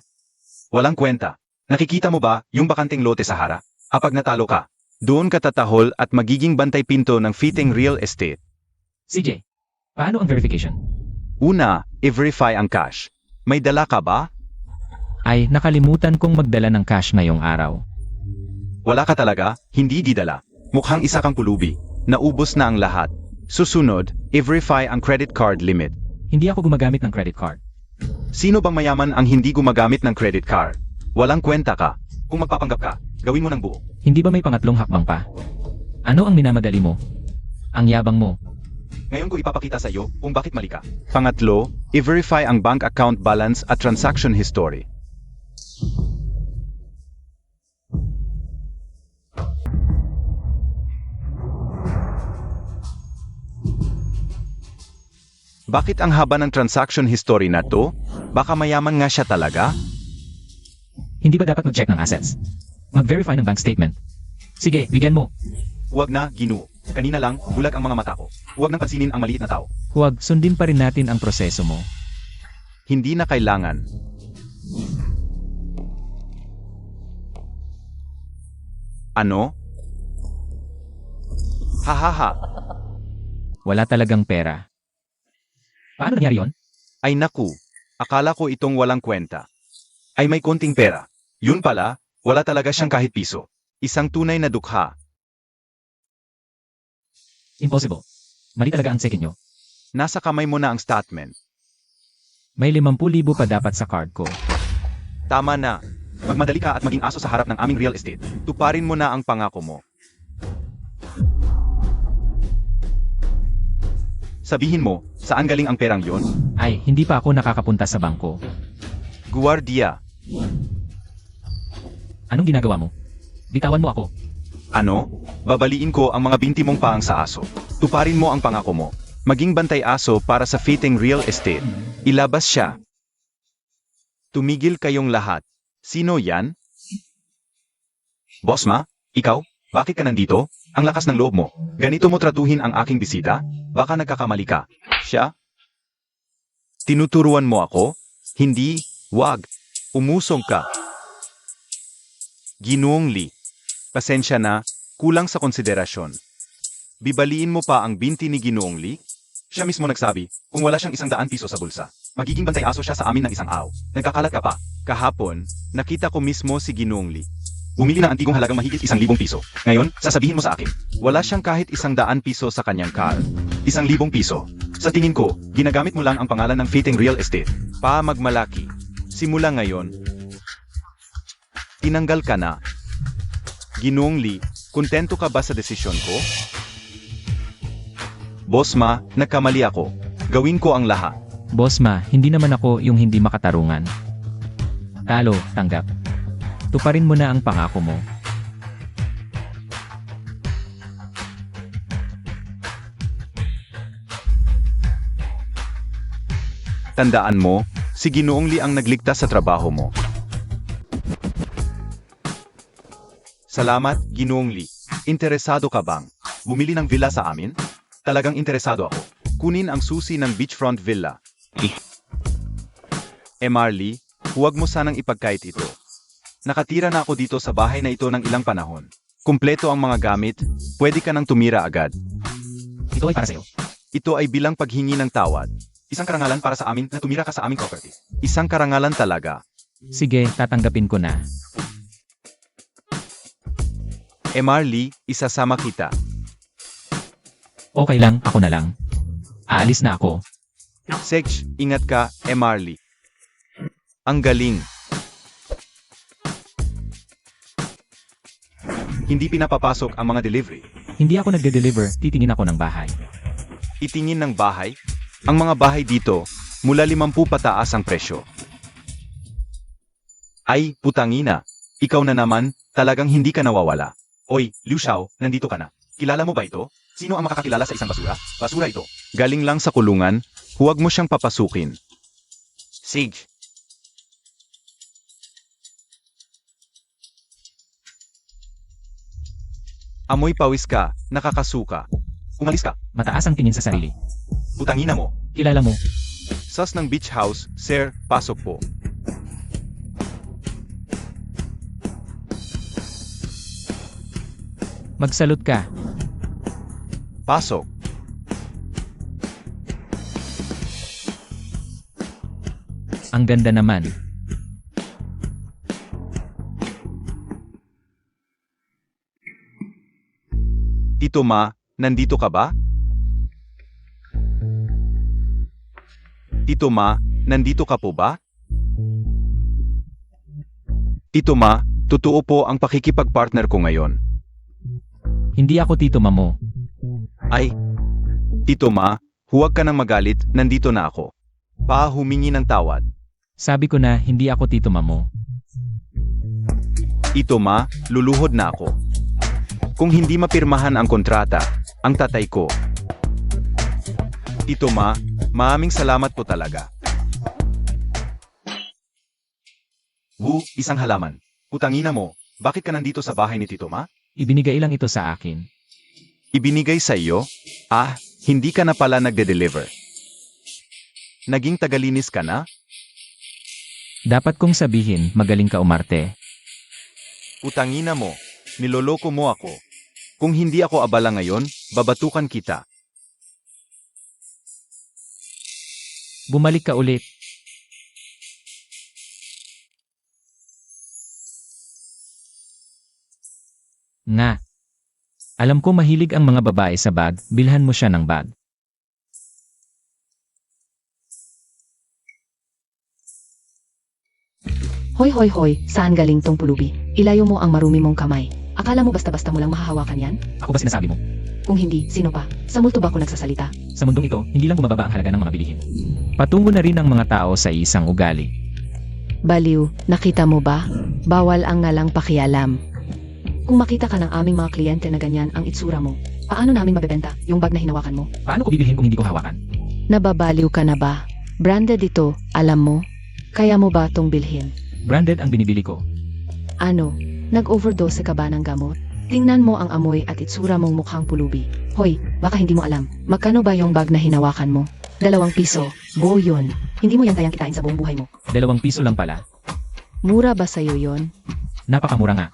Walang kwenta. Nakikita mo ba yung bakanteng lote sa harap? Kapag natalo ka, doon ka tatahol at magiging bantay pinto ng fitting real estate. CJ, paano ang verification? Una, i-verify ang cash. May dala ka ba? Ay, nakalimutan kong magdala ng cash ngayong araw. Wala ka talaga, hindi didala. Mukhang isa kang pulubi. Naubos na ang lahat. Susunod, i-verify ang credit card limit. Hindi ako gumagamit ng credit card. Sino bang mayaman ang hindi gumagamit ng credit card? Walang kwenta ka. Kung magpapanggap ka, gawin mo ng buo. Hindi ba may pangatlong hakbang pa? Ano ang minamadali mo? Ang yabang mo. Ngayon ko ipapakita sa iyo kung bakit mali ka. Pangatlo, i-verify ang bank account balance at transaction history. Bakit ang haba ng transaction history na to? Baka mayaman nga siya talaga? Hindi ba dapat mag-check ng assets? Mag-verify ng bank statement? Sige, bigyan mo. Huwag na, Ginu. Kanina lang, bulag ang mga mata ko. Huwag nang pansinin ang maliit na tao. Huwag, sundin pa rin natin ang proseso mo. Hindi na kailangan. Ano? Hahaha. Wala talagang pera. Paano nangyari yon? Ay naku. Akala ko itong walang kwenta. Ay may konting pera. Yun pala, wala talaga siyang kahit piso. Isang tunay na dukha. Impossible. Mali talaga ang check nyo. Nasa kamay mo na ang statement. May 50,000 pa dapat sa card ko. Tama na. Magmadali ka at maging aso sa harap ng aming real estate. Tuparin mo na ang pangako mo. Sabihin mo, saan galing ang perang yon? Ay, hindi pa ako nakakapunta sa bangko. Guardia. Anong ginagawa mo? Bitawan mo ako. Ano? Babaliin ko ang mga binti mong paang sa aso. Tuparin mo ang pangako mo. Maging bantay aso para sa fitting real estate. Ilabas siya. Tumigil kayong lahat. Sino yan? Boss Ma? Ikaw? Bakit ka nandito? Ang lakas ng loob mo. Ganito mo tratuhin ang aking bisita? Baka nagkakamali ka. Siya? Tinuturuan mo ako? Hindi, wag. Umusong ka. Ginoong Lee. Pasensya na, kulang sa konsiderasyon. Bibaliin mo pa ang binti ni Ginoong Lee? Siya mismo nagsabi, kung wala siyang 100 piso sa bulsa, magiging bantay aso siya sa amin ng isang araw. Nagkakalat ka pa. Kahapon, nakita ko mismo si Ginoong Lee. Bumili ng antigong halagang mahigit 1,000 piso. Ngayon, sasabihin mo sa akin, wala siyang kahit 100 piso sa kanyang car. 1,000 piso. Sa tingin ko, ginagamit mo lang ang pangalan ng fitting real estate. Pa magmalaki. Simula ngayon, tinanggal ka na. Ginoong Lee, kontento ka ba sa desisyon ko? Boss Ma, nagkamali ako. Gawin ko ang lahat. Boss Ma, hindi naman ako yung hindi makatarungan. Talo, tanggap. Tuparin mo na ang pangako mo. Tandaan mo, si Ginoong Lee ang nagligtas sa trabaho mo. Salamat, Ginoong Lee. Interesado ka bang bumili ng villa sa amin? Talagang interesado ako. Kunin ang susi ng beachfront villa. Marley, huwag mo sanang ipagkait ito. Nakatira na ako dito sa bahay na ito ng ilang panahon. Kumpleto ang mga gamit, pwede ka nang tumira agad. Ito ay para sa'yo. Ito ay bilang paghingi ng tawad. Isang karangalan para sa amin na tumira ka sa aming property. Isang karangalan talaga. Sige, tatanggapin ko na. Marley, isasama kita. Okay lang, ako na lang. Aalis na ako. Sej, ingat ka, Marley. Ang galing. Hindi pinapapasok ang mga delivery. Hindi ako nagde-deliver, titingin ako ng bahay. Itingin ng bahay. Ang mga bahay dito, mula 50 pataas ang presyo. Ay, putangina. Ikaw na naman, talagang hindi ka nawawala. Oy, Liu Xiao, nandito ka na. Kilala mo ba ito? Sino ang makakakilala sa isang basura? Basura ito. Galing lang sa kulungan, huwag mo siyang papasukin. Sig. Amoy pawis ka, nakakasuka. Umalis ka. Mataas ang tingin sa sarili. Putangina mo. Kilala mo. Sas ng beach house, sir, pasok po. Magsalot ka. Pasok. Ang ganda naman. Tito Ma, nandito ka ba? Tito Ma, nandito ka po ba? Tito Ma, totoo po ang pakikipag-partner ko ngayon. Hindi ako Tito Mamo. Ay, Tito Ma, huwag ka nang magalit, nandito na ako. Pa humingi ng tawad. Sabi ko na hindi ako Tito Mamo. Tito Ma, luluhod na ako. Kung hindi mapirmahan ang kontrata, ang tatay ko. Tito Ma, maraming salamat po talaga. Isang halaman. Putangina mo, bakit ka nandito sa bahay ni Tito Ma? Ibinigay lang ito sa akin. Ibinigay sa iyo? Hindi ka na pala nagde-deliver. Naging tagalinis ka na? Dapat kong sabihin, magaling ka umarte. Utangina mo. Niloloko mo ako. Kung hindi ako abala ngayon, babatukan kita. Bumalik ka ulit. Nga. Alam ko mahilig ang mga babae sa bag, bilhan mo siya ng bag. Hoy hoy hoy, saan galing tong pulubi? Ilayo mo ang marumi mong kamay. Akala mo basta-basta mo lang mahahawakan yan? Ako ba sinasabi mo? Kung hindi, sino pa? Sa multo ba ako nagsasalita? Sa mundong ito, hindi lang bumababa ang halaga ng mga bilihin. Patungo na rin ang mga tao sa isang ugali. Baliw, nakita mo ba? Bawal ang ngalang pakialam. Kung makita ka ng aming mga kliyente na ganyan ang itsura mo, paano namin mabebenta yung bag na hinawakan mo? Paano ko bibilhin kung hindi ko hawakan? Nababaliw ka na ba? Branded ito, alam mo? Kaya mo ba tong bilhin? Branded ang binibili ko. Ano? Nag-overdose ka ba ng gamot? Tingnan mo ang amoy at itsura mong mukhang pulubi. Hoy, baka hindi mo alam. Magkano ba yung bag na hinawakan mo? 2 piso. Buo yun. Hindi mo yan kayang kitain sa buong buhay mo. 2 piso lang pala. Mura ba sa'yo yon? Napakamura nga.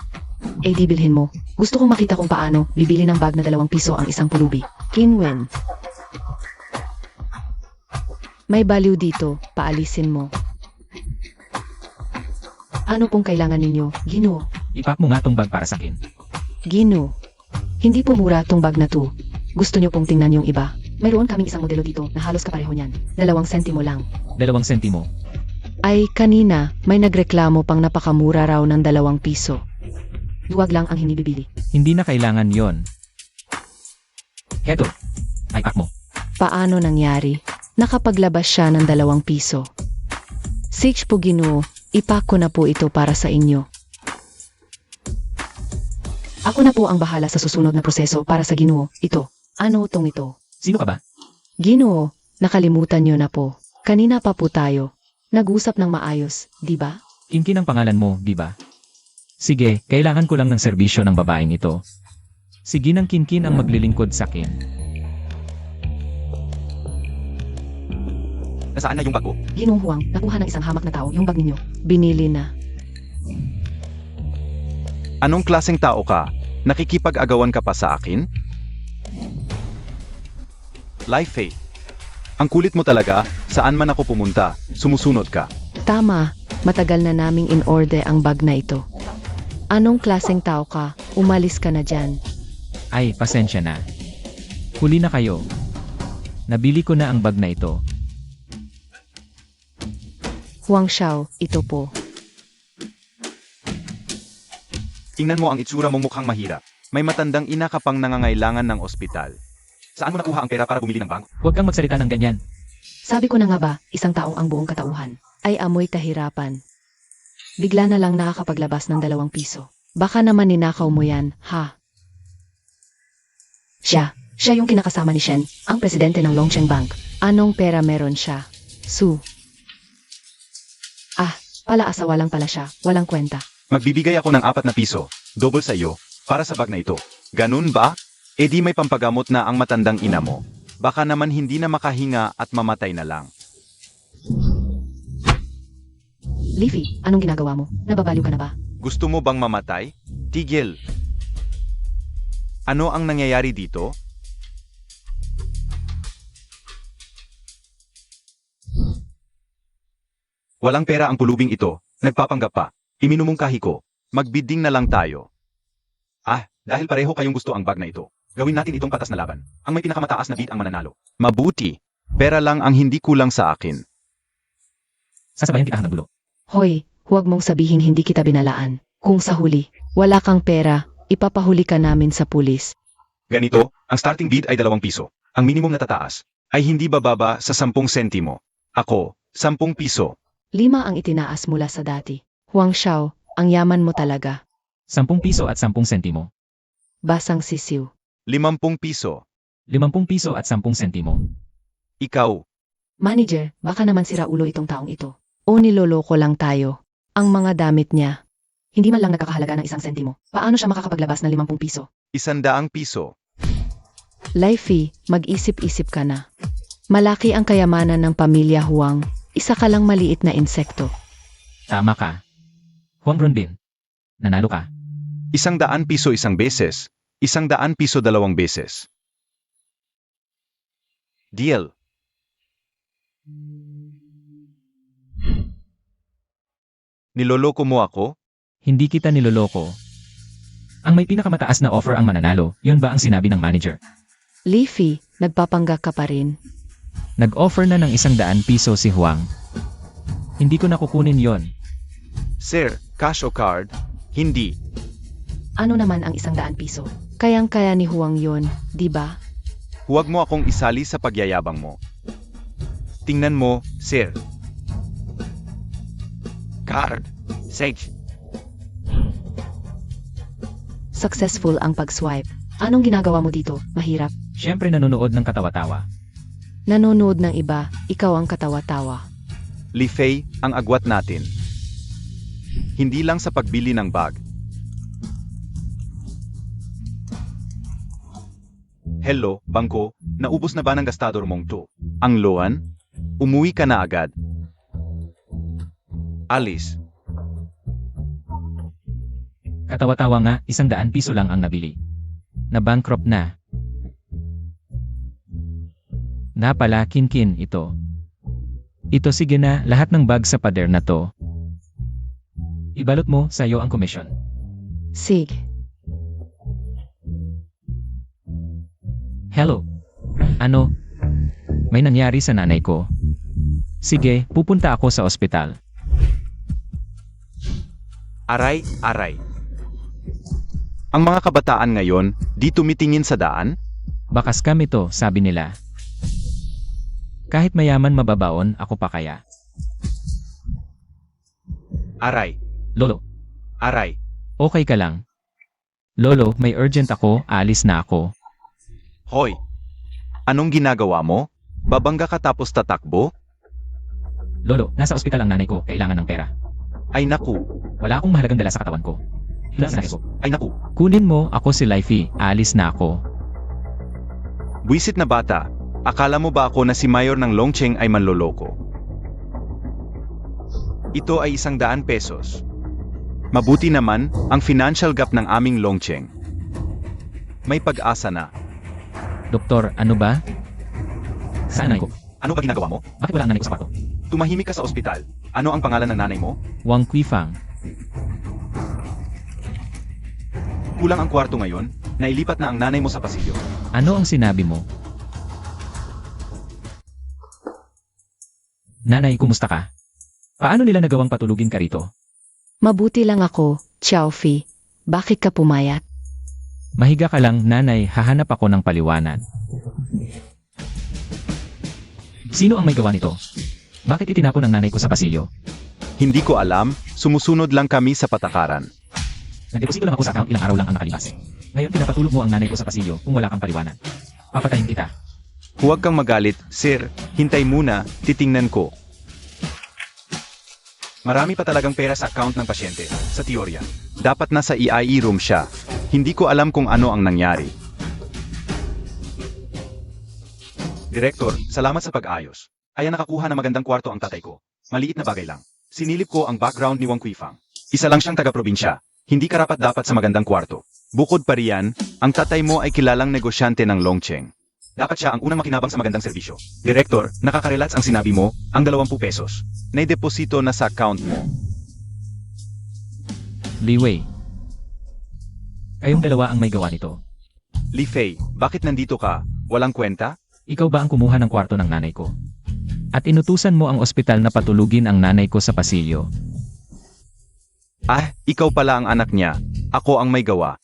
Eh di bilhin mo. Gusto kong makita kung paano bibili ng bag na 2 piso ang isang pulubi. Kinwen. May baliw dito. Paalisin mo. Ano pong kailangan ninyo? Ginoo. Ipak mo nga tong bag para sa akin. Ginoo. Hindi po mura tong bag na to. Gusto nyo pong tingnan yung iba? Mayroon kaming isang modelo dito na halos kapareho niyan. 2 sentimo lang. 2 sentimo. Ay, kanina, may nagreklamo pang napakamura raw ng 2 piso. Luwag lang ang hinibibili. Hindi na kailangan yon. Heto. Ay pak mo. Paano nangyari? Nakapaglabas siya ng 2 piso. Six po Ginoo, ipak ko na po ito para sa inyo. Ako na po ang bahala sa susunod na proseso para sa Ginoo. Ito. Ano tong ito? Sino ka ba? Ginoo, nakalimutan nyo na po. Kanina pa po tayo. Nag-usap ng maayos, di ba? Kinkin ang pangalan mo, di ba? Sige, kailangan ko lang ng serbisyo ng babaeng ito. Sige nang Kinkin ang maglilingkod sa akin. Nasaan na yung bag ko? Ginoong Huwang, nakuha ng isang hamak na tao yung bag ninyo. Binili na. Anong klaseng tao ka? Nakikipag-agawan ka pa sa akin? Life eh. Ang kulit mo talaga, saan man ako pumunta, sumusunod ka. Tama, matagal na naming in-order ang bag na ito. Anong klaseng tao ka? Umalis ka na dyan. Ay, pasensya na. Huli na kayo. Nabili ko na ang bag na ito. Huang Xiao, ito po. Tingnan mo ang itsura mong mukhang mahirap. May matandang ina ka pang nangangailangan ng ospital. Saan mo nakuha ang pera para bumili ng bangko? Huwag kang magsalita ng ganyan. Sabi ko na nga ba, isang tao ang buong katauhan. Ay amoy kahirapan. Bigla na lang nakakapaglabas ng 2 piso. Baka naman ninakaw mo yan, ha? Siya yung kinakasama ni Shen, ang presidente ng Longcheng Bank. Anong pera meron siya? Su. Pala-asawa lang pala siya, walang kwenta. Magbibigay ako ng 4 na piso, double sa iyo, para sa bag na ito. Ganun ba? E di may pampagamot na ang matandang ina mo. Baka naman hindi na makahinga at mamatay na lang. Leafy, anong ginagawa mo? Nababaliw ka na ba? Gusto mo bang mamatay? Tigil! Ano ang nangyayari dito? Walang pera ang pulubing ito. Nagpapanggap pa. Iminumungkahi ko. Magbidding na lang tayo. Dahil pareho kayong gusto ang bag na ito. Gawin natin itong patas na laban. Ang may pinakamataas na bid ang mananalo. Mabuti. Pera lang ang hindi kulang sa akin. Sasabayan kita ng bulo. Hoy, huwag mong sabihin hindi kita binalaan. Kung sa huli, wala kang pera, ipapahuli ka namin sa pulis. Ganito, ang starting bid ay 2 piso. Ang minimum na tataas ay hindi bababa sa 10 sentimo. Ako, 10 piso. 5 ang itinaas mula sa dati. Huang Xiao, ang yaman mo talaga. 10 piso at 10 sentimo. Basang sisiw. 50 piso. 50 piso at 10 sentimo. Ikaw. Manager, baka naman sira ulo itong taong ito. O niloloko lang tayo. Ang mga damit niya. Hindi man lang nakakahalaga ng 1 sentimo. Paano siya makakapaglabas ng 50 piso? 100 piso. Life, mag-isip-isip ka na. Malaki ang kayamanan ng pamilya Huang. Isa ka lang maliit na insekto. Tama ka. Huang Ronbin. Nanalo ka. 100 piso isang beses. 100 piso 2 beses. Deal. Niloloko mo ako? Hindi kita niloloko. Ang may pinakamataas na offer ang mananalo, yun ba ang sinabi ng manager? Leafy, nagpapanggap ka pa rin. Nag-offer na ng 100 piso si Huang. Hindi ko na kukunin yon. Sir, cash o card? Hindi. Ano naman ang 100 piso? Kayang-kaya ni Huang yon, di ba? Huwag mo akong isali sa pagyayabang mo. Tingnan mo, sir. Card. Sage. Successful ang pag-swipe. Anong ginagawa mo dito? Mahirap. Siyempre nanonood ng katawa-tawa. Nanonood ng iba, ikaw ang katawa-tawa. Li Fei, ang agwat natin. Hindi lang sa pagbili ng bag. Hello, bangko, naubos na ba ng gastador mong to? Ang loan? Umuwi ka na agad. Alice. Katawa-tawa nga, 100 piso lang ang nabili. Na-bankrupt na. Napala, kinkin ito. Ito sige na, lahat ng bag sa pader na to. Ibalot mo, sa'yo ang komisyon. Sige. Hello. Ano? May nangyari sa nanay ko. Sige, pupunta ako sa ospital. Aray, aray. Ang mga kabataan ngayon, di tumitingin sa daan? Bakas kami to, sabi nila. Kahit mayaman mababaon, ako pa kaya. Aray, Lolo, aray. okay ka lang? Lolo, may urgent ako, alis na ako. Hoy, anong ginagawa mo? Babangga ka tapos tatakbo? Lolo, nasa ospital ang nanay ko, kailangan ng pera. Ay naku, Wala akong mahalagang dala sa katawan ko. Ilan sa nanay ko? ay naku. Kunin mo, ako si Lifey, alis na ako. Buisit na bata, akala mo ba ako na si Mayor ng Longcheng ay manloloko? Ito ay 100 pesos. Mabuti naman, ang financial gap ng aming Longcheng. May pag-asa na. Doktor, ano ba? Saan nanay ko? Ano ba ginagawa mo? Bakit wala ang nanay ko sa kwarto? Tumahimik ka sa ospital. Ano ang pangalan ng nanay mo? Wang Kuifang. Kulang ang kwarto ngayon, nailipat na ang nanay mo sa pasilyo. Ano ang sinabi mo? Nanay, kumusta ka? Paano nila nagawang patulugin ka rito? Mabuti lang ako, Xiaofi. Bakit ka pumayat? Mahiga ka lang, nanay, hahanap ako ng paliwanag. Sino ang may gawa nito? Bakit itinapon ang nanay ko sa pasilyo? Hindi ko alam, sumusunod lang kami sa patakaran. Nagdeposito lang ako sa account, ilang araw lang ang nakalipas. Ngayon pinapatulog mo ang nanay ko sa pasilyo kung wala kang paliwanag. Papatayin kita. Huwag kang magalit, sir. Hintay muna, titingnan ko. Marami pa talagang pera sa account ng pasyente, sa teorya. Dapat nasa EIE room siya. Hindi ko alam kung ano ang nangyari. Direktor, salamat sa pag-ayos. Ay nakakuha na magandang kwarto ang tatay ko. Maliit na bagay lang. Sinilip ko ang background ni Wang Kuifang. Isa lang siyang taga-probinsya. Hindi karapat-dapat sa magandang kwarto. Bukod pa riyan, ang tatay mo ay kilalang negosyante ng Longcheng. Dapat siya ang unang makinabang sa magandang serbisyo. Direktor, nakaka-relats ang sinabi mo, ang 20 pesos. Naideposito na sa account mo. Li Wei. Kayong dalawa ang may gawa nito. Li Fei, bakit nandito ka? Walang kwenta? Ikaw ba ang kumuha ng kwarto ng nanay ko? At inutusan mo ang ospital na patulugin ang nanay ko sa pasilyo. Ah, ikaw pala ang anak niya. Ako ang may gawa.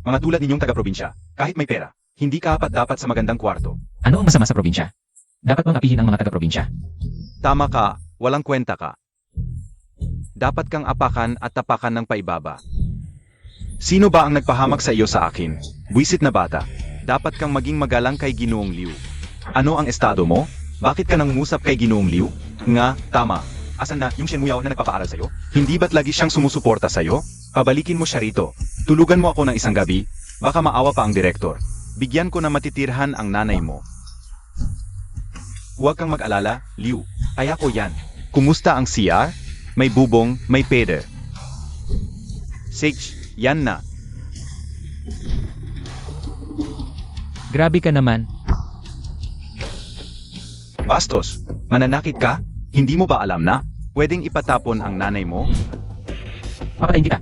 Mga tulad ninyong taga-probinsya, kahit may pera, hindi dapat sa magandang kwarto. Ano ang masama sa probinsya? Dapat bang apihin ang mga taga-probinsya? Tama ka, walang kwenta ka. Dapat kang apakan at tapakan ng paibaba. Sino ba ang nagpahamak sa iyo sa akin? Buisit na bata. Dapat kang maging magalang kay Ginoong Liu. Ano ang estado mo? Bakit ka nangungusap kay Ginoong Liu? Nga, tama. Asan na yung Shen Muyaw na nagpapaaral sa'yo? Hindi ba't lagi siyang sumusuporta sa'yo? Pabalikin mo siya rito. Tulugan mo ako ng isang gabi. Baka maawa pa ang direktor. Bigyan ko na matitirhan ang nanay mo. Huwag kang mag-alala, Liu. Kaya ko yan. Kumusta ang CR? May bubong, may peder. Sage, yan na. Grabe ka naman. Bastos, mananakit ka? Hindi mo ba alam na? Pwedeng ipatapon ang nanay mo? Papatayin kita.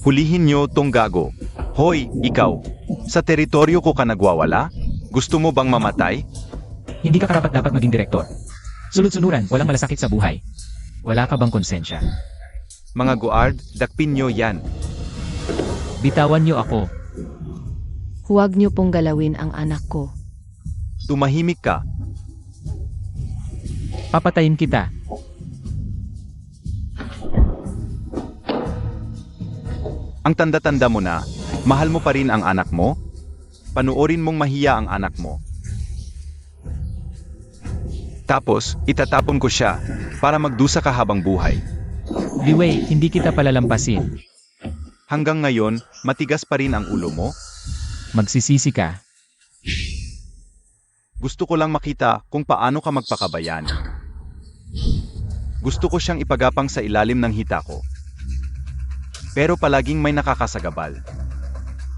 Hulihin niyo tong gago. Hoy, ikaw. Sa teritoryo ko ka nagwawala? Gusto mo bang mamatay? Hindi ka karapat-dapat maging direktor. Sunod-sunuran, walang malasakit sa buhay. Wala ka bang konsensya? Mga guard, dakpin niyo yan. Bitawan niyo ako. Huwag niyo pong galawin ang anak ko. Tumahimik ka. Papatayin kita. Ang tanda-tanda mo na, mahal mo pa rin ang anak mo? Panuorin mong mahiya ang anak mo. Tapos, itatapon ko siya para magdusa ka habang buhay. Liwei, hindi kita palalampasin. Hanggang ngayon, matigas pa rin ang ulo mo? Magsisisi ka. Gusto ko lang makita kung paano ka magpakabayani. Gusto ko siyang ipagapang sa ilalim ng hita ko. Pero palaging may nakakasagabal.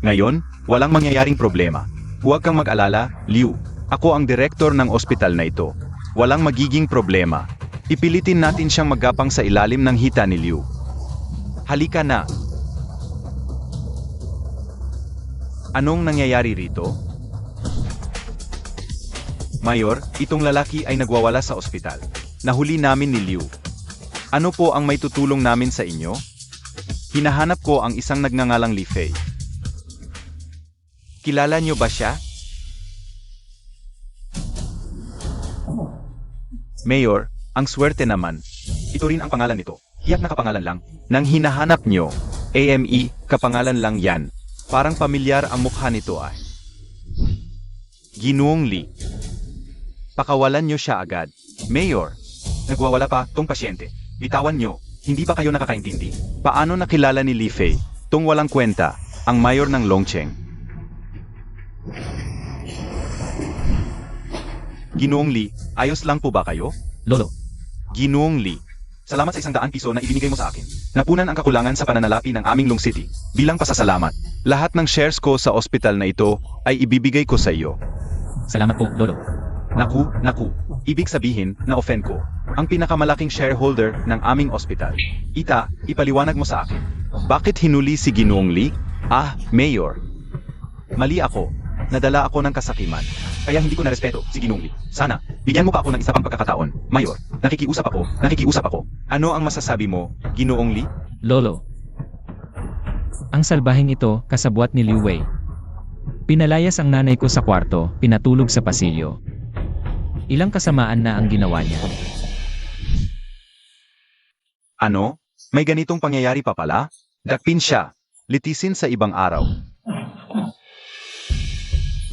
Ngayon, walang mangyayaring problema. Huwag kang mag-alala, Liu. Ako ang direktor ng ospital na ito. Walang magiging problema. Pipilitin natin siyang maggapang sa ilalim ng hita ni Liu. Halika na. Anong nangyayari rito? Mayor, itong lalaki ay nagwawala sa ospital. Nahuli namin ni Liu. Ano po ang may tutulong namin sa inyo? Hinahanap ko ang isang nagngangalang Li Fei. Kilala niyo ba siya? Mayor, ang swerte naman. Ito rin ang pangalan nito. Tiyak na kapangalan lang. Nang hinahanap niyo, AME, kapangalan lang yan. Parang pamilyar ang mukha nito ay. Ginoong Li. Pakawalan niyo siya agad. Mayor, nagwawala pa tong pasyente. Bitawan niyo. Hindi ba kayo nakakaintindi? Paano nakilala ni Li Fei, tong walang kwenta, ang mayor ng Longcheng? Ginoong Li, ayos lang po ba kayo? Lolo, Ginoong Li, salamat sa 100 piso na ibinigay mo sa akin. Napunan ang kakulangan sa pananalapi ng aming Long City. Bilang pasasalamat, lahat ng shares ko sa ospital na ito ay ibibigay ko sa iyo. salamat po, Lolo. Naku. Ibig sabihin, na-offend ko. Ang pinakamalaking shareholder ng aming ospital. Ipaliwanag mo sa akin. Bakit hinuli si Ginoong Li? Mayor. Mali ako. Nadala ako ng kasakiman. Kaya hindi ko narespeto si Ginoong Li. Sana, bigyan mo pa ako ng isa pang pagkakataon. Mayor, nakikiusap ako. Ano ang masasabi mo, Ginoong Li? Lolo. Ang salbahing ito, kasabwat ni Liu Wei. Pinalayas ang nanay ko sa kwarto, pinatulog sa pasilyo. Ilang kasamaan na ang ginawa niya. Ano? May ganitong pangyayari pa pala? Dakpin siya. Litisin sa ibang araw.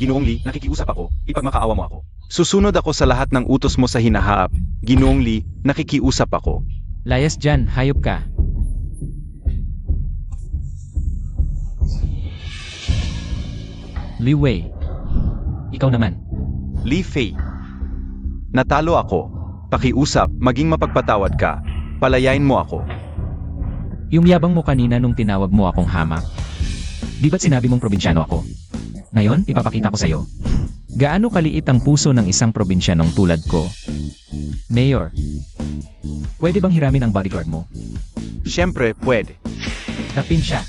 Ginoong Li, nakikiusap ako. Ipagmakaawa mo ako. Susunod ako sa lahat ng utos mo sa hinaharap. Ginoong Li, nakikiusap ako. Layas dyan, hayop ka. Liu Wei. Ikaw naman. Li Fei. Natalo ako. Pakiusap, maging mapagpatawad ka. Palayain mo ako. Yung yabang mo kanina nung tinawag mo akong hamak. Di ba't sinabi mong probinsyano ako? Ngayon, ipapakita ko sa'yo. Gaano kaliit ang puso ng isang probinsyanong tulad ko? Mayor, pwede bang hiramin ang bodyguard mo? Siyempre, pwede. Tapin siya.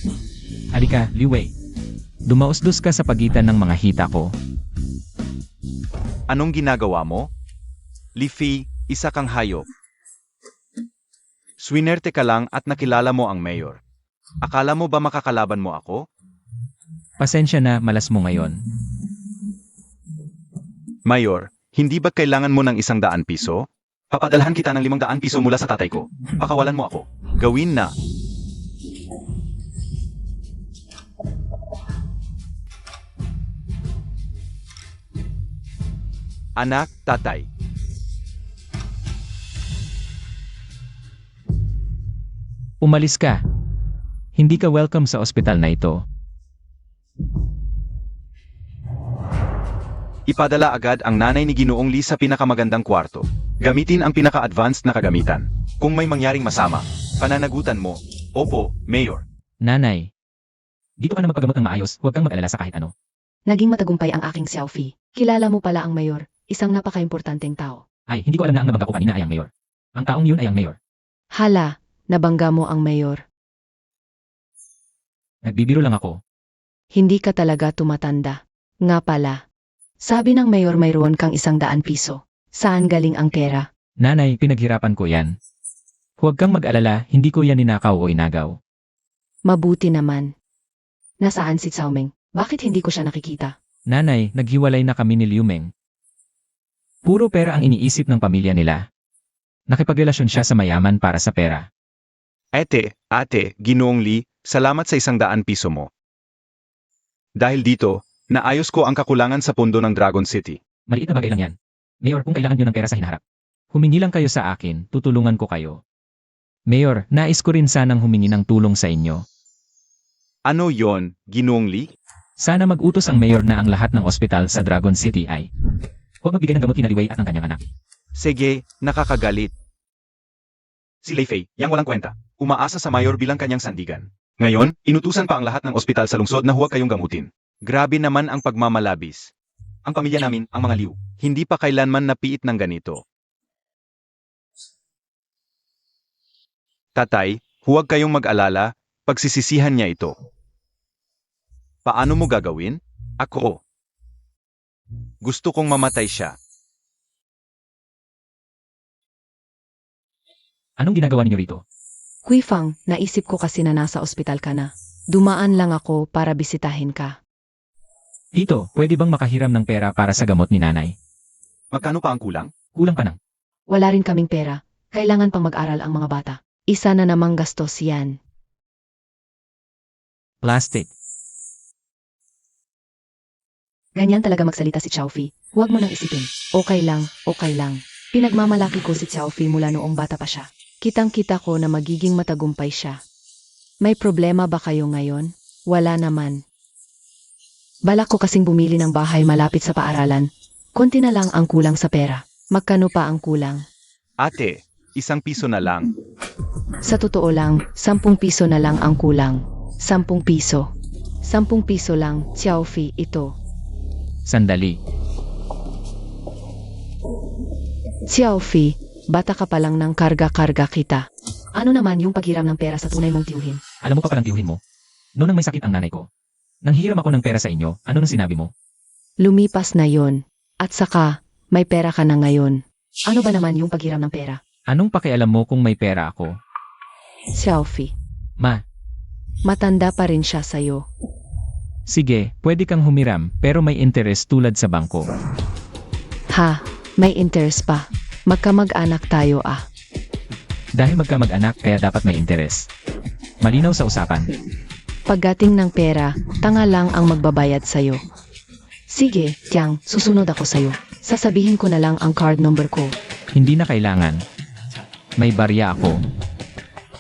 Halika, Liu Wei. Dumausdos ka sa pagitan ng mga hita ko. Anong ginagawa mo? Li Fei, isa kang hayop. Swinerte ka lang at nakilala mo ang mayor. Akala mo ba makakalaban mo ako? Pasensya na, malas mo ngayon. Mayor, hindi ba kailangan mo ng 100 piso? Papadalhan kita ng 500 piso mula sa tatay ko. Pakawalan mo ako. Gawin na. Anak, tatay. Umalis ka. Hindi ka welcome sa ospital na ito. Ipadala agad ang nanay ni Ginoong Lee sa pinakamagandang kwarto. Gamitin ang pinaka-advanced na kagamitan. Kung may mangyaring masama, pananagutan mo. Opo, Mayor. Nanay. Dito ka na magpagamot ng maayos, huwag kang mag-alala sa kahit ano. Naging matagumpay ang aking selfie. Kilala mo pala ang mayor, isang napaka-importanteng tao. Ay, hindi ko alam na ang nabangga ko kanina ay ang mayor. Ang taong yun ay ang mayor. Hala, nabangga mo ang mayor. Nagbibiro lang ako. Hindi ka talaga tumatanda. Nga pala. Sabi ng mayor mayroon kang 100 piso. Saan galing ang pera? Nanay, pinaghirapan ko yan. Huwag kang mag-alala, hindi ko yan ninakaw o inagaw. Mabuti naman. Nasaan si Xiaoming? Bakit hindi ko siya nakikita? Nanay, naghiwalay na kami ni Liu Meng. Puro pera ang iniisip ng pamilya nila. Nakipagrelasyon siya sa mayaman para sa pera. Ate, Ginoong Lee, salamat sa 100 piso mo. Dahil dito, naayos ko ang kakulangan sa pundo ng Dragon City. Maliit na bagay lang yan. Mayor, kung kailangan nyo ng pera sa hinaharap, humingi lang kayo sa akin, tutulungan ko kayo. Mayor, nais ko rin sanang humingi ng tulong sa inyo. Ano yon, Ginoong Lee? Sana mag-utos ang mayor na ang lahat ng ospital sa Dragon City ay huwag magbigay ng gamot kina Liwei at ng kanyang anak. Sige, nakakagalit. Si Lei Fei, yang walang kwenta, umaasa sa mayor bilang kanyang sandigan. Ngayon, inutusan pa ang lahat ng ospital sa lungsod na huwag kayong gamutin. Grabe naman ang pagmamalabis. Ang pamilya namin, ang mga Liu, hindi pa kailanman napiit ng ganito. Tatay, huwag kayong mag-alala, pagsisisihan niya ito. Paano mo gagawin? Ako. Gusto kong mamatay siya. Anong ginagawa ninyo rito? Kuifang, naisip ko kasi na nasa ospital ka na. Dumaan lang ako para bisitahin ka. Tito, pwede bang makahiram ng pera para sa gamot ni nanay? Magkano pa ang kulang? Kulang pa ng. Wala rin kaming pera. Kailangan pang mag-aral ang mga bata. Isa na namang gastos yan. Plastic. Ganyan talaga magsalita si Xiaofi. Huwag mo nang isipin. Okay lang, okay lang. Pinagmamalaki ko si Xiaofi mula noong bata pa siya. Kitang-kita ko na magiging matagumpay siya. May problema ba kayo ngayon? Wala naman. Balak ko kasing bumili ng bahay malapit sa paaralan. Konti na lang ang kulang sa pera. Magkano pa ang kulang? Ate, 1 piso na lang. Sa totoo lang, 10 piso na lang ang kulang. 10 piso. 10 piso lang, Xiaofi, ito. Sandali. Xiaofi, bata ka pa lang ng karga-karga kita. Ano naman yung paghiram ng pera sa tunay mong tiyuhin? Alam mo pa palang tiyuhin mo? Noon nang may sakit ang nanay ko. Nanghihiram ako ng pera sa inyo, ano nang sinabi mo? Lumipas na yon. At saka, may pera ka na ngayon. Ano ba naman yung paghiram ng pera? Anong pakialam mo kung may pera ako? Xiaofi, Ma, matanda pa rin siya sa'yo. sige, pwede kang humiram pero may interest tulad sa bangko. Ha, may interest pa. Magkamag-anak tayo ah. Dahil magkamag-anak kaya dapat may interest. Malinaw sa usapan. Pagdating ng pera, tanga lang ang magbabayad sa'yo. Sige, Tiang, susunod ako sa'yo. Sasabihin ko na lang ang card number ko. Hindi na kailangan. May barya ako.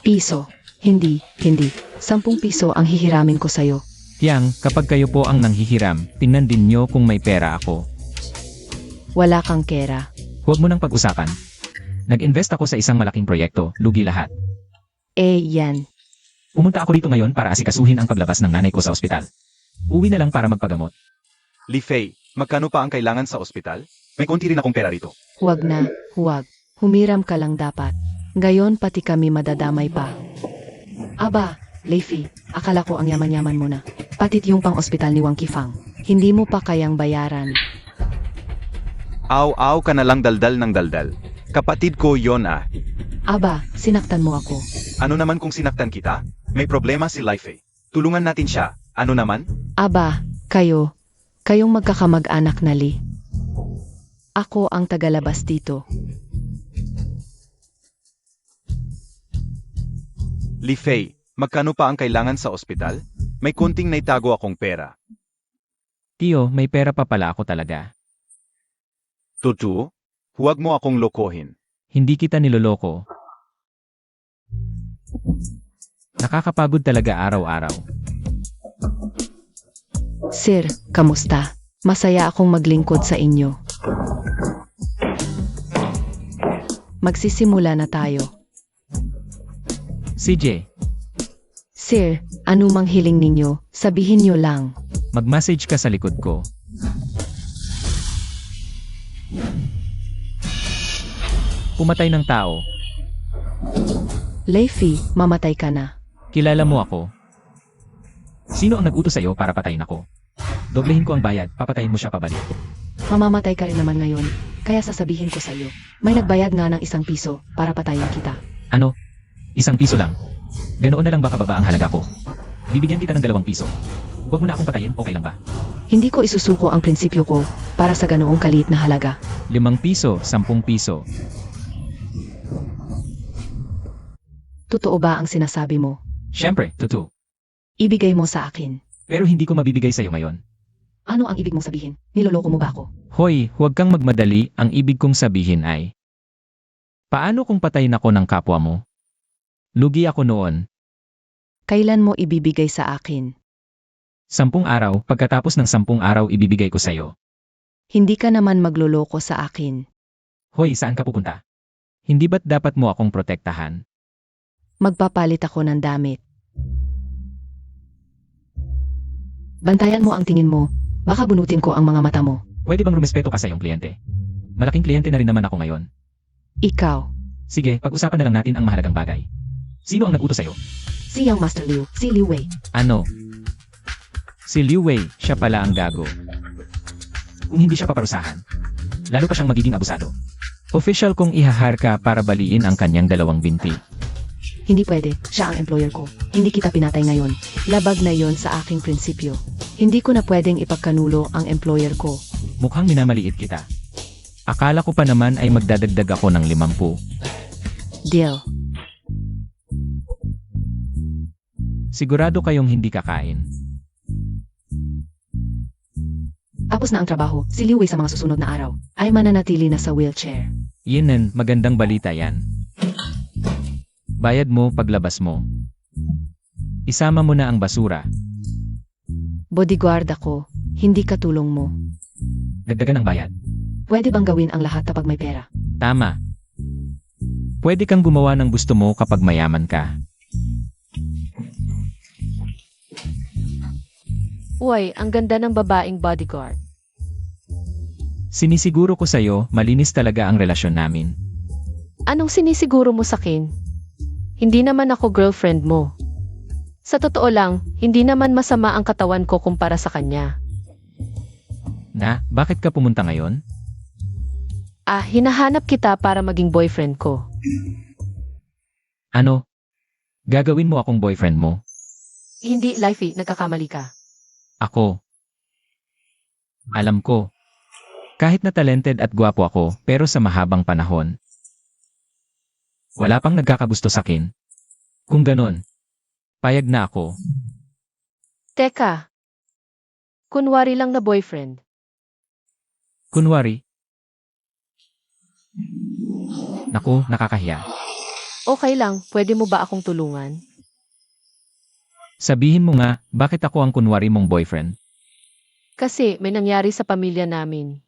Piso. Hindi. 10 piso ang hihiramin ko sa'yo. Yang, kapag kayo po ang nanghihiram, tingnan din nyo kung may pera ako. Wala kang pera. Huwag mo nang pag-usapan. Nag-invest ako sa isang malaking proyekto, lugi lahat. Yan. Pumunta ako dito ngayon para asikasuhin ang paglabas ng nanay ko sa ospital. Uwi na lang para magpagamot. Li Fei, magkano pa ang kailangan sa ospital? May konti rin akong pera rito. Huwag na, huwag. Humiram ka lang dapat. Ngayon pati kami madadamay pa. Aba, Leifi, akala ko ang yaman-yaman mo na. Patit yung pang-ospital ni Wang Qifang. Hindi mo pa kayang bayaran. Aw ka na lang daldal ng daldal. Kapatid ko yon ah. Aba, sinaktan mo ako. Ano naman kung sinaktan kita? May problema si Li Fei. Tulungan natin siya. Ano naman? Aba, kayong magkakamag-anak na Li. Ako ang tagalabas dito. Li Fei, magkano pa ang kailangan sa ospital? May konting naitago akong pera. Tiyo, may pera pa pala ako talaga. Tutu, huwag mo akong lokohin. Hindi kita niloloko. Nakakapagod talaga araw-araw. Sir, kamusta? Masaya akong maglingkod sa inyo. Magsisimula na tayo. CJ, Sir, anumang hiling ninyo, sabihin nyo lang. mag-message ka sa likod ko. Pumatay ng tao. Leify, mamatay ka na. Kilala mo ako. Sino ang nag-utos sa'yo para patayin ako? Doblehin ko ang bayad, papatayin mo siya pabalik. Mamamatay ka rin naman ngayon, kaya sasabihin ko sa iyo. May nagbayad nga ng ₱1 para patayin kita. Ano? ₱1 lang. Ganoon na lang ba kababa ang halaga ko? Bibigyan kita ng ₱2. Huwag mo na akong patayin, okay lang ba? Hindi ko isusuko ang prinsipyo ko para sa ganoong kaliit na halaga. ₱5, ₱10. Totoo ba ang sinasabi mo? Siyempre, totoo. Ibigay mo sa akin. Pero hindi ko mabibigay sa'yo ngayon. Ano ang ibig mong sabihin? Niloloko mo ba ako? Hoy, huwag kang magmadali, ang ibig kong sabihin ay... Paano kung patayin ako ng kapwa mo? Lugi ako noon. Kailan mo ibibigay sa akin? 10 araw, pagkatapos ng 10 araw ibibigay ko sa'yo. Hindi ka naman magloloko sa akin. Hoy, saan ka pupunta? Hindi ba't dapat mo akong protektahan? Magpapalit ako ng damit. Bantayan mo ang tingin mo. Baka bunutin ko ang mga mata mo. Pwede bang rumespeto ka sa iyong kliyente? Malaking kliyente na rin naman ako ngayon. Ikaw. Sige, pag-usapan na lang natin ang mahalagang bagay. Sino ang nag-utos sa'yo? Si Yang Master Liu. Si Liu Wei. Ano? Si Liu Wei, siya pala ang gago. Kung hindi siya paparusahan, lalo pa siyang magiging abusado. Official kong ihahar ka para baliin ang kanyang 2 binti. Hindi pwede. Siya ang employer ko. Hindi kita pinatay ngayon. Labag na yon sa aking prinsipyo. Hindi ko na pwedeng ipagkanulo ang employer ko. Mukhang minamaliit kita. Akala ko pa naman ay magdadagdag ako ng 50. Deal. Sigurado kayong hindi kakain. Tapos na ang trabaho. Si Liu Wei sa mga susunod na araw ay mananatili na sa wheelchair. Yenen, magandang balita yan. Bayad mo paglabas mo. Isama mo na ang basura. Bodyguard ako. Hindi katulong mo. Dagdagan ang bayad. Pwede bang gawin ang lahat kapag may pera? Tama. Pwede kang gumawa ng gusto mo kapag mayaman ka. Uy, ang ganda ng babaeng bodyguard. Sinisiguro ko sa'yo, malinis talaga ang relasyon namin. Anong sinisiguro mo sakin? Hindi naman ako girlfriend mo. Sa totoo lang, hindi naman masama ang katawan ko kumpara sa kanya. Na, bakit ka pumunta ngayon? Hinahanap kita para maging boyfriend ko. Ano? Gagawin mo akong boyfriend mo? Hindi, Leify, nagkakamali ka. Ako. Alam ko. Kahit na talented at gwapo ako, pero sa mahabang panahon. Wala pang nagkakagusto sakin. Kung ganon, payag na ako. Teka. Kunwari lang na boyfriend. Kunwari. Naku, nakakahiya. Okay lang, pwede mo ba akong tulungan? Sabihin mo nga, bakit ako ang kunwari mong boyfriend? Kasi may nangyari sa pamilya namin.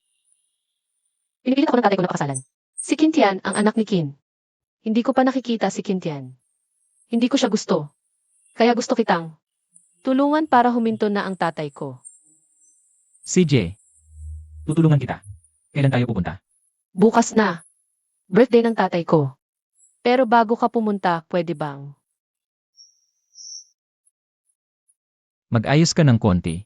Pinipilit ako ng tatay ko na pakasalan. Si Kintian ang anak ni Kin. Hindi ko pa nakikita si Kintian. Hindi ko siya gusto. Kaya gusto kitang tulungan para huminto na ang tatay ko. CJ, tutulungan kita. Kailan tayo pupunta? Bukas na. Birthday ng tatay ko. Pero bago ka pumunta, pwede bang? Mag-ayos ka ng konti.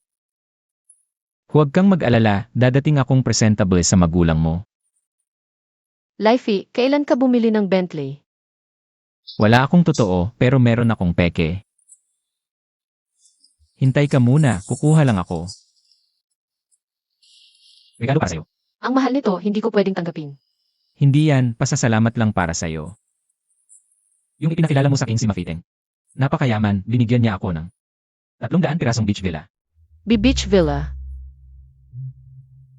Huwag kang mag-alala, dadating akong presentable sa magulang mo. Leify, kailan ka bumili ng Bentley? Wala akong totoo, pero meron akong peke. Hintay ka muna, kukuha lang ako. Regalo para sa'yo. Ang mahal nito, hindi ko pwedeng tanggapin. Hindi yan, pasasalamat lang para sa'yo. Yung ipinakilala mo sa akin si Mafiteng. Napakayaman, binigyan niya ako ng 300 pirasong beach villa. Beach Villa.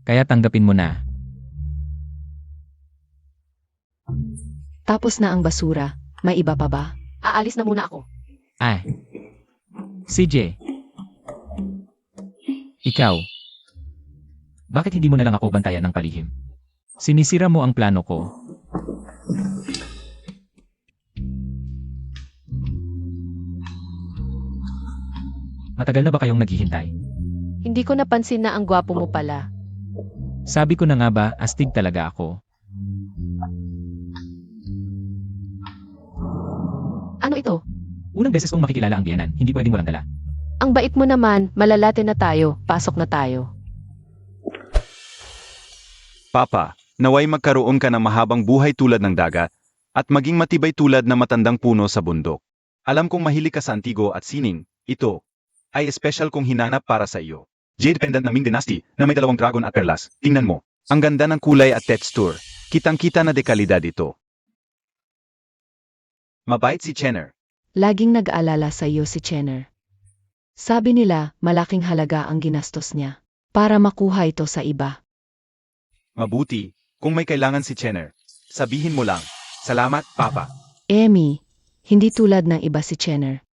Kaya tanggapin mo na. Tapos na ang basura. May iba pa ba? Aalis na muna ako. Ay. CJ. Ikaw. Bakit hindi mo na lang ako bantayan ng palihim? Sinisira mo ang plano ko. Matagal na ba kayong naghihintay? Hindi ko napansin na ang gwapo mo pala. Sabi ko na nga ba, astig talaga ako. Ano ito? Unang beses kong makikilala ang biyenan, hindi pwedeng walang dala. Ang bait mo naman, malalate na tayo, pasok na tayo. Papa, naway magkaroon ka ng mahabang buhay tulad ng dagat at maging matibay tulad ng matandang puno sa bundok. Alam kong mahilig ka sa antigo at sining. Ito ay special kong hinanap para sa iyo. Jade pendant ng Ming Dynasty na may 2 dragon at perlas. Tingnan mo. Ang ganda ng kulay at texture. Kitang-kita na dekalidad ito. Mabait si Chenner. Laging nag-aalala sa iyo si Chenner. Sabi nila, malaking halaga ang ginastos niya para makuha ito sa iba. Mabuti. Kung may kailangan si Chenner, sabihin mo lang. Salamat, Papa. Emmy, hindi tulad ng iba si Chenner,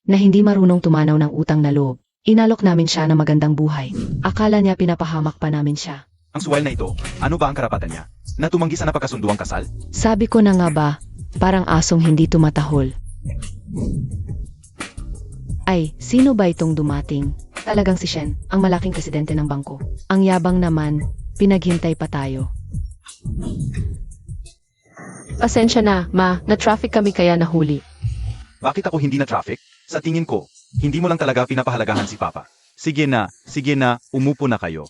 na hindi marunong tumanaw ng utang na loob. Inalok namin siya ng magandang buhay. Akala niya pinapahamak pa namin siya. Ang suwal na ito, ano ba ang karapatan niya? Na tumanggi sa napagkasunduang kasal? Sabi ko na nga ba, parang asong hindi tumatahol. Ay, sino ba itong dumating? Talagang si Shen, ang malaking presidente ng bangko. Ang yabang naman, pinaghintay pa tayo. Pasensya na, ma, na-traffic kami kaya nahuli. Bakit ako hindi na traffic? Sa tingin ko, hindi mo lang talaga pinapahalagahan si Papa. Sige na, umupo na kayo.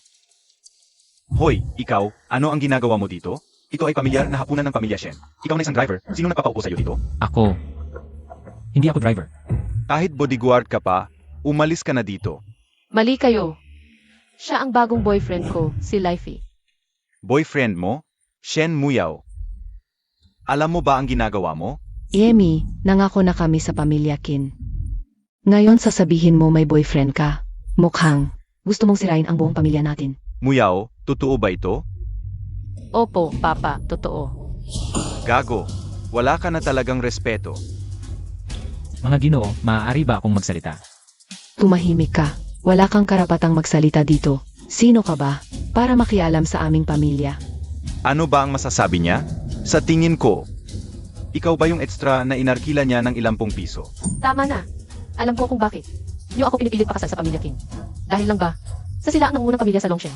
Hoy, ikaw, ano ang ginagawa mo dito? Ito ay pamilyar na hapunan ng pamilya Shen. Ikaw na isang driver, sino nagpapaupo sa'yo dito? Ako. Hindi ako driver. Kahit bodyguard ka pa, umalis ka na dito. Mali kayo. Siya ang bagong boyfriend ko, si Lifey. Boyfriend mo? Shen Muyao. Alam mo ba ang ginagawa mo? Emmy, nangako na kami sa pamilya Kin. Ngayon sasabihin mo may boyfriend ka. Mukhang gusto mong sirain ang buong pamilya natin. Muyao, totoo ba ito? Opo, Papa, totoo. Gago, wala ka na talagang respeto. Mga Ginoo, maaari ba akong magsalita? Tumahimik ka. Wala kang karapatang magsalita dito. Sino ka ba? Para makialam sa aming pamilya. Ano ba ang masasabi niya? Sa tingin ko, ikaw ba yung extra na inarkila niya ng 10 piso? Tama na. Alam ko kung bakit. Niyo ako pinipilit pakasal sa pamilya King. Dahil lang ba? Sa sila ang unang pamilya sa Longshen.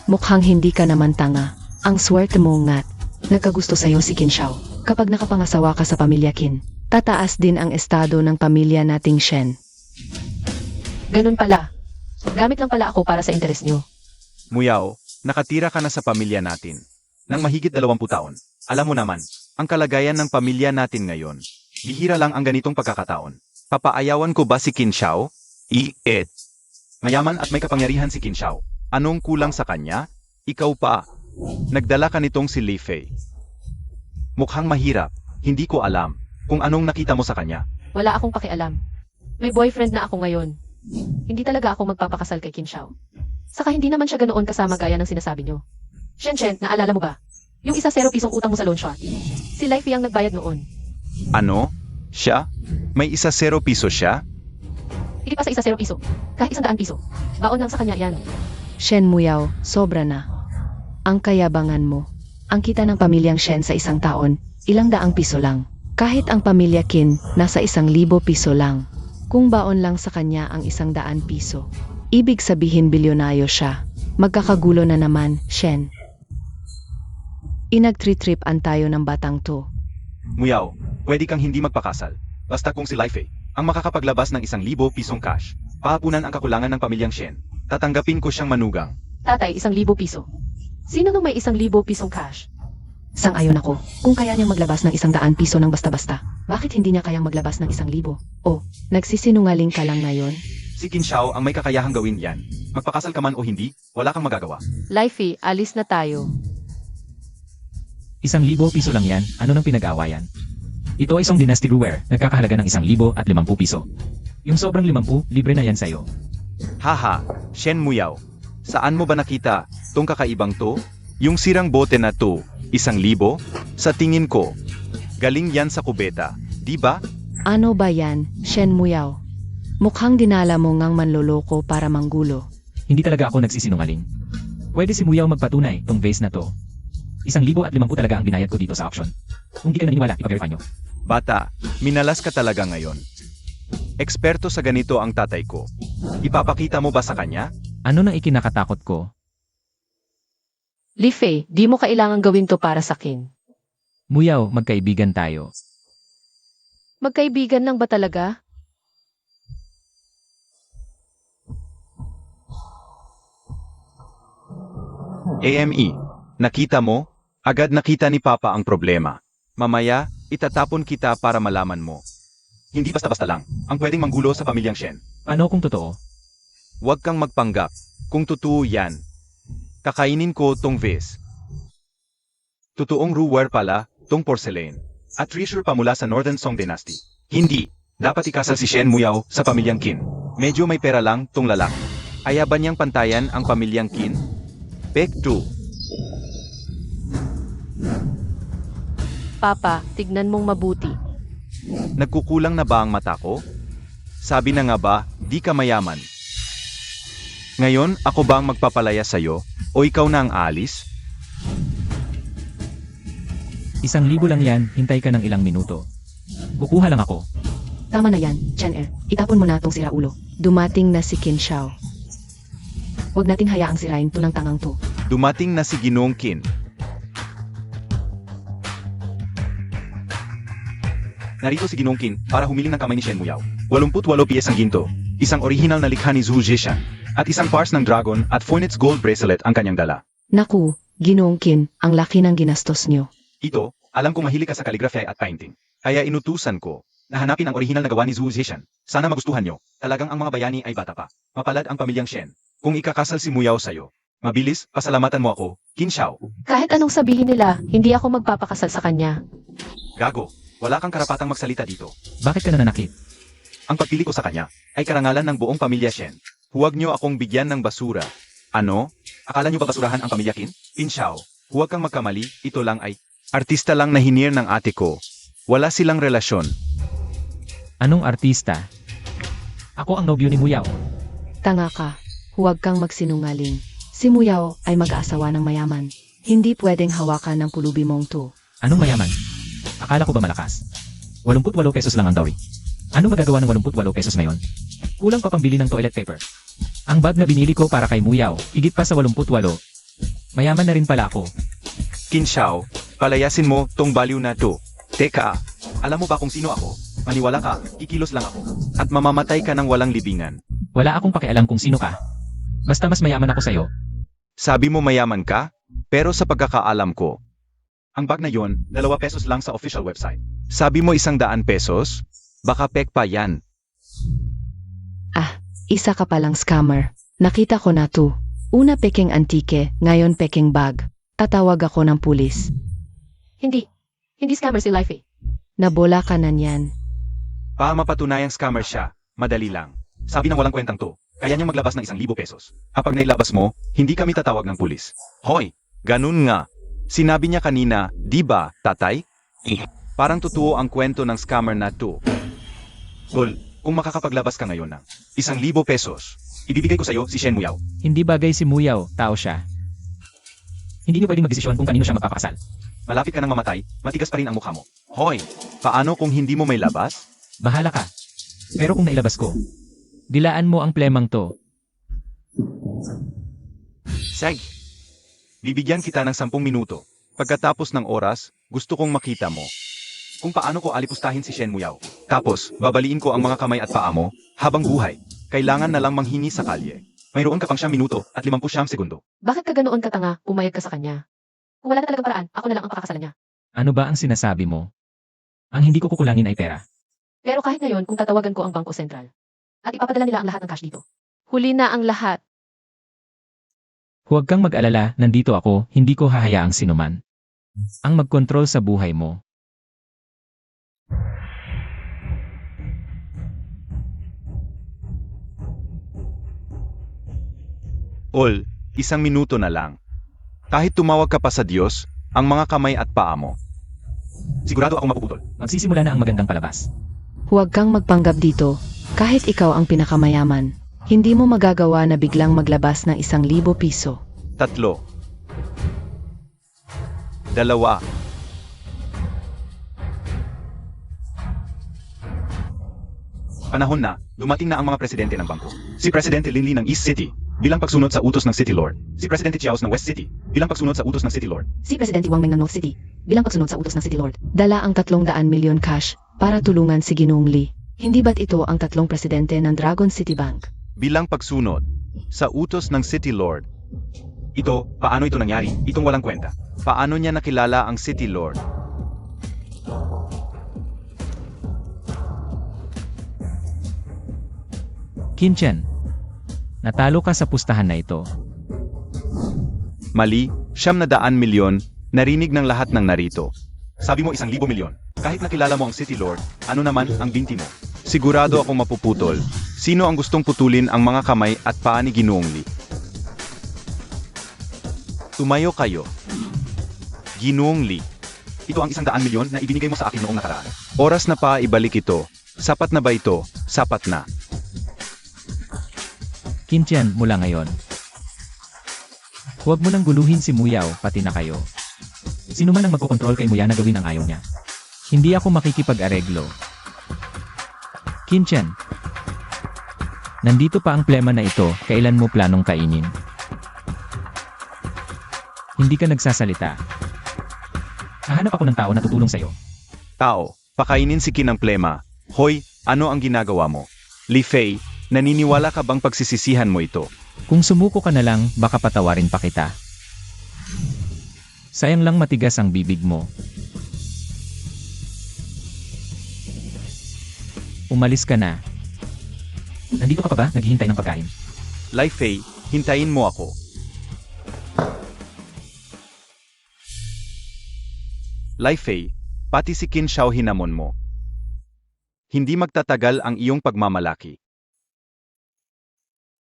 Mukhang hindi ka naman tanga. Ang swerte mo ngat. Nagkagusto sa'yo si Qin Shao. Kapag nakapangasawa ka sa pamilya Qin, tataas din ang estado ng pamilya nating Shen. Ganun pala. Gamit lang pala ako para sa interes niyo. Muyao, nakatira ka na sa pamilya natin. Nang mahigit 20 taon. Alam mo naman, ang kalagayan ng pamilya natin ngayon. Bihira lang ang ganitong pagkakataon. Papaayawan ko ba si Qin Shao? Mayaman at may kapangyarihan si Qin Shao. Anong kulang sa kanya? Ikaw pa. Nagdala ka nitong si Li Fei. Mukhang mahirap. Hindi ko alam kung anong nakita mo sa kanya. Wala akong pakialam. May boyfriend na ako ngayon. Hindi talaga ako magpapakasal kay Qin Shao. Saka hindi naman siya ganoon kasama gaya ng sinasabi niyo. Shen, naalala mo ba? Yung 10 pisong utang mo sa loan shark. Si Lifey ang nagbayad noon. Ano? Siya? May 10 piso siya? Hindi pa sa 10 piso. Kahit 100 piso. Baon lang sa kanya yan. Shen Muyao, sobra na. Ang kayabangan mo. Ang kita ng pamilyang Shen sa isang taon, ilang daang piso lang. Kahit ang pamilya Qin, nasa 1,000 piso lang. Kung baon lang sa kanya ang 100 piso. Ibig sabihin bilyonaryo siya. Magkakagulo na naman, Shen. Inagtritripan tayo ng batang to. Muyao, pwede kang hindi magpakasal. Basta kung si Lifei ang makakapaglabas ng 1,000 pisong cash, pahapunan ang kakulangan ng pamilyang Shen. Tatanggapin ko siyang manugang. Tatay, 1,000 piso. Sino nung may 1,000 pisong cash? Sang-ayon ako. Kung kaya niyang maglabas ng 100 piso ng basta-basta, bakit hindi niya kayang maglabas ng 1,000? O, nagsisinungaling ka lang ngayon? Si Qin Shao ang may kakayahang gawin yan. Magpakasal ka man o hindi, wala kang magagawa. Lifey, alis na tayo. 1,000 piso lang yan, ano nang pinag-aawayan? Ito ay isang dynasty brewer, nagkakahalaga ng 1,050 piso. Yung sobrang 50, libre na yan sa'yo. Haha, Shen Muyao. Saan mo ba nakita tong kakaibang to? Yung sirang bote na to, 1,000? Sa tingin ko, galing yan sa kubeta, di ba? Ano ba yan, Shen Muyao? Mukhang dinala mo ngang manloloko para manggulo. Hindi talaga ako nagsisinungaling. Pwede si Muyaw magpatunay tong vase na to. 1,050 talaga ang binayad ko dito sa auction. Kung di kayo naniniwala, ipa-verify nyo. Bata, minalas ka talaga ngayon. Eksperto sa ganito ang tatay ko. Ipapakita mo ba sa kanya? Ano nang ikinakatakot ko? Li Fei, di mo kailangan gawin to para sa akin. Muyaw, magkaibigan tayo. Magkaibigan lang ba talaga? AME, nakita mo? Agad nakita ni Papa ang problema. Mamaya, itatapon kita para malaman mo. Hindi basta-basta lang ang pwedeng manggulo sa pamilyang Shen. Ano kung totoo? Huwag kang magpanggap. Kung totoo yan, kakainin ko tong vase. Totoong ruwer pala, tong porcelain. At treasure pa mula sa Northern Song Dynasty. Hindi. Dapat ikasal si Shen Muyaw sa pamilyang Qin. Medyo may pera lang tong lalaki. Ayaban niyang pantayan ang pamilyang Qin? Pek 2. Papa, tignan mong mabuti. Nagkukulang na ba ang mata ko? Sabi na nga ba, di ka mayaman. Ngayon, ako ba ang magpapalaya sa'yo? O ikaw na ang aalis? 1,000 lang yan, hintay ka ng ilang minuto. Kukuha lang ako. Tama na yan, Chen-er. Itapon mo na tong siraulo. Dumating na si Qin Shao. Huwag nating hayaang sirain to ng tangang to. Dumating na si Ginoong Qin. Narito si Ginoong Qin para humiling ng kamay ni Shen Muyaw. 88 piyes ang ginto, isang original na likha ni Zhu Zhishan, at isang pars ng dragon at Phoenix gold bracelet ang kanyang dala. Naku, Ginoong Qin, ang laki ng ginastos nyo. Ito, alam kong mahilig ka sa calligraphy at painting. Kaya inutusan ko na hanapin ang original na gawa ni Zhu Zhishan. Sana magustuhan nyo. Talagang ang mga bayani ay bata pa. Mapalad ang pamilyang Shen. Kung ikakasal si Muyaw sa'yo, mabilis, pasalamatan mo ako, Qin Shao. Kahit anong sabihin nila, hindi ako magpapakasal sa kanya. Gago, wala kang karapatang magsalita dito. Bakit ka nananakit? Ang pagpili ko sa kanya ay karangalan ng buong pamilya Shen. Huwag nyo akong bigyan ng basura. Ano? Akala nyo ba basurahan ang pamilya Qin? Qin Shao, huwag kang magkamali, ito lang ay artista lang na hinir ng ate ko. Wala silang relasyon. Anong artista? Ako ang nobyo ni Muyaw. Tanga ka. Huwag kang magsinungaling. Si Muyaw ay mag-aasawa ng mayaman. Hindi pwedeng hawakan ng pulubi mong to. Anong mayaman? Akala ko ba malakas? 88 pesos lang ang dowry. Ano magagawa ng 88 pesos ngayon? Kulang pa pambili ng toilet paper. Ang bag na binili ko para kay Muyaw, higit pa sa 88. Mayaman na rin pala ako. Qin Shao, palayasin mo tong baliw na to. Teka, alam mo ba kung sino ako? Maniwala ka, kikilos lang ako. At mamamatay ka ng walang libingan. Wala akong pakialam kung sino ka. Basta mas mayaman ako sa'yo. Sabi mo mayaman ka? Pero sa pagkakaalam ko, ang bag na yon, 2 pesos lang sa official website. Sabi mo 100 pesos? Baka pek pa yan. Ah, isa ka palang scammer. Nakita ko na to. Una peking antike, ngayon peking bag. Tatawag ako ng pulis. Hindi. Hindi scammer si Li Fei. Nabola ka na niyan. Para mapatunayang scammer siya, madali lang. Sabi ng walang kwentang to, kaya niyang maglabas ng 1,000 pesos. Kapag nailabas mo, hindi kami tatawag ng pulis. Hoy, ganun nga. Sinabi niya kanina, di ba, tatay? Parang totoo ang kwento ng scammer na to. Tol, kung makakapaglabas ka ngayon ng 1,000 pesos, ibibigay ko sa'yo si Shen Muyaw. Hindi bagay si Muyaw, tao siya. Hindi niyo pwedeng magdesisyon kung kanino siya magpapakasal. Malapit ka nang mamatay, matigas pa rin ang mukha mo. Hoy, paano kung hindi mo may labas? Bahala ka. Pero kung nailabas ko, dilaan mo ang plemang to. Sige. Bibigyan kita ng 10 minuto. Pagkatapos ng oras, gusto kong makita mo kung paano ko alipustahin si Shen Muyaw. Tapos, babaliin ko ang mga kamay at paa mo habang buhay. Kailangan na lang manghingi sa kalye. Mayroon ka pang 9 minuto at 50 segundo. Bakit ka ganoon katanga, pumayag ka sa kanya? Kung wala na talagang paraan, ako na lang ang pakakasalan niya. Ano ba ang sinasabi mo? Ang hindi ko kukulangin ay pera. Pero kahit ngayon, kung tatawagan ko ang Bangko Sentral, at ipapadala nila ang lahat ng cash dito. Huli na ang lahat. Huwag kang mag-alala, nandito ako, hindi ko hahayaang sinuman ang magkontrol sa buhay mo. Ol, 1 minuto na lang. Kahit tumawag ka pa sa Diyos, ang mga kamay at paa mo. Sigurado akong mapuputol. Magsisimula na ang magandang palabas. Huwag kang magpanggap dito. Kahit ikaw ang pinakamayaman, hindi mo magagawa na biglang maglabas ng 1,000 piso. Tatlo. Dalawa. Panahon na, dumating na ang mga presidente ng bangko. Si Presidente Linley ng East City, bilang pagsunod sa utos ng City Lord. Si Presidente Chiaos ng West City, bilang pagsunod sa utos ng City Lord. Si Presidente Wang Meng ng North City, bilang pagsunod sa utos ng City Lord. Dala ang 300 milyon cash para tulungan si Ginoong Lee. Hindi ba't ito ang 3 presidente ng Dragon City Bank? Bilang pagsunod sa utos ng City Lord. Ito, paano ito nangyari? Itong walang kwenta. Paano niya nakilala ang City Lord? Qin Chen, natalo ka sa pustahan na ito. Mali, 900 milyon, narinig ng lahat ng narito. Sabi mo 1,000 milyon. Kahit nakilala mo ang City Lord, ano naman ang binti mo? Sigurado akong mapuputol. Sino ang gustong putulin ang mga kamay at paa ni Ginoong Lee? Tumayo kayo. Ginoong Lee. Ito ang 100 milyon na ibinigay mo sa akin noong nakaraan. Oras na pa ibalik ito. Sapat na ba ito? Sapat na. Qin Chen, mula ngayon. Huwag mo nang guluhin si Muyao, pati na kayo. Sino man ang magkokontrol kay Muya na gawin ang ayaw niya. Hindi ako makikipag-areglo. Qin Chen. Nandito pa ang plema na ito, kailan mo planong kainin? Hindi ka nagsasalita. Hahanap ako ng tao na tutulong sa'yo. Tao, pakainin si Qin ng plema. Hoy, ano ang ginagawa mo? Li Fei, naniniwala ka bang pagsisisihan mo ito? Kung sumuko ka na lang, baka patawarin pa kita. Sayang lang matigas ang bibig mo. Umalis ka na. Nandito ka pa ba? Naghihintay ng pagkain. Li Fei, hintayin mo ako. Li Fei, pati si Qin Shao hinamon mo. Hindi magtatagal ang iyong pagmamalaki.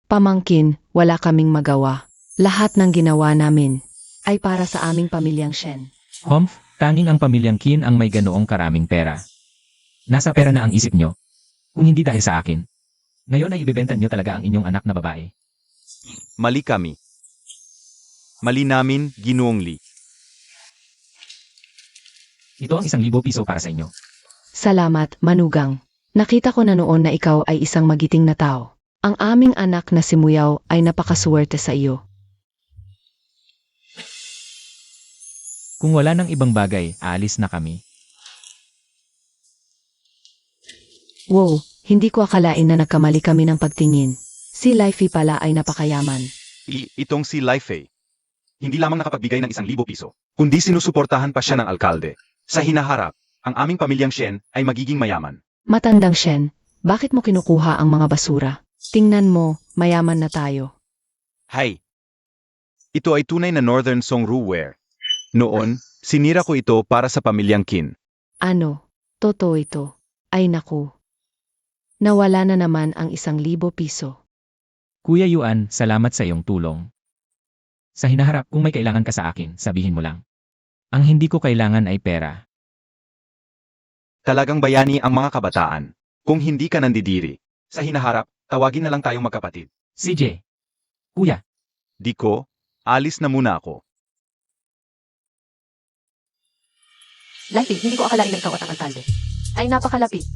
Pamangkin, wala kaming magawa. Lahat ng ginawa namin ay para sa aming pamilyang Shen. Humph, tanging ang pamilyang Qin ang may ganoong karaming pera. Nasa pera na ang isip nyo. Kung hindi dahil sa akin. Ngayon ay ibebenta nyo talaga ang inyong anak na babae. Mali kami. Mali namin, Ginoong Lee. Ito ang 1,000 piso para sa inyo. Salamat, Manugang. Nakita ko na noon na ikaw ay isang magiting na tao. Ang aming anak na si Muyao ay napakasuwerte sa iyo. Kung wala nang ibang bagay, aalis na kami. Wow, hindi ko akalain na nagkamali kami ng pagtingin. Si Lifey pala ay napakayaman. Itong si Li Fei. Hindi lamang nakapagbigay ng 1,000 piso, kundi sinusuportahan pa siya ng alkalde. Sa hinaharap, ang aming pamilyang Shen ay magiging mayaman. Matandang Shen, bakit mo kinukuha ang mga basura? Tingnan mo, mayaman na tayo. Hay! Ito ay tunay na Northern Songruware. Noon, sinira ko ito para sa pamilyang Qin. Ano? Totoo ito. Ay naku. Nawala na naman ang 1,000 piso. Kuya Yuan, salamat sa iyong tulong. Sa hinaharap, kung may kailangan ka sa akin, sabihin mo lang. Ang hindi ko kailangan ay pera. Talagang bayani ang mga kabataan. Kung hindi ka nandidiri, sa hinaharap, tawagin na lang tayong magkapatid. CJ. Kuya. Di ko, alis na muna ako. Likely, hindi ko akalain na ikaw at ang alkalde. Ay napakalapit.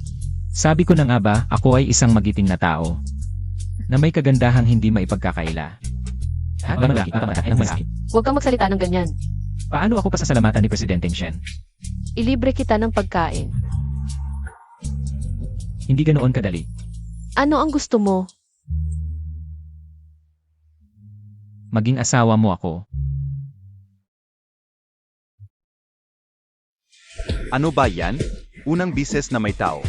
Sabi ko na nga ba, ako ay isang magiting na tao. Na may kagandahang hindi maipagkakaila. Huwag kang magsalita ng ganyan. Paano ako pasasalamatan ni Presidente Shen? Ilibre kita ng pagkain. Hindi ganoon kadali. Ano ang gusto mo? Maging asawa mo ako. Ano ba yan? Unang bises na may tao.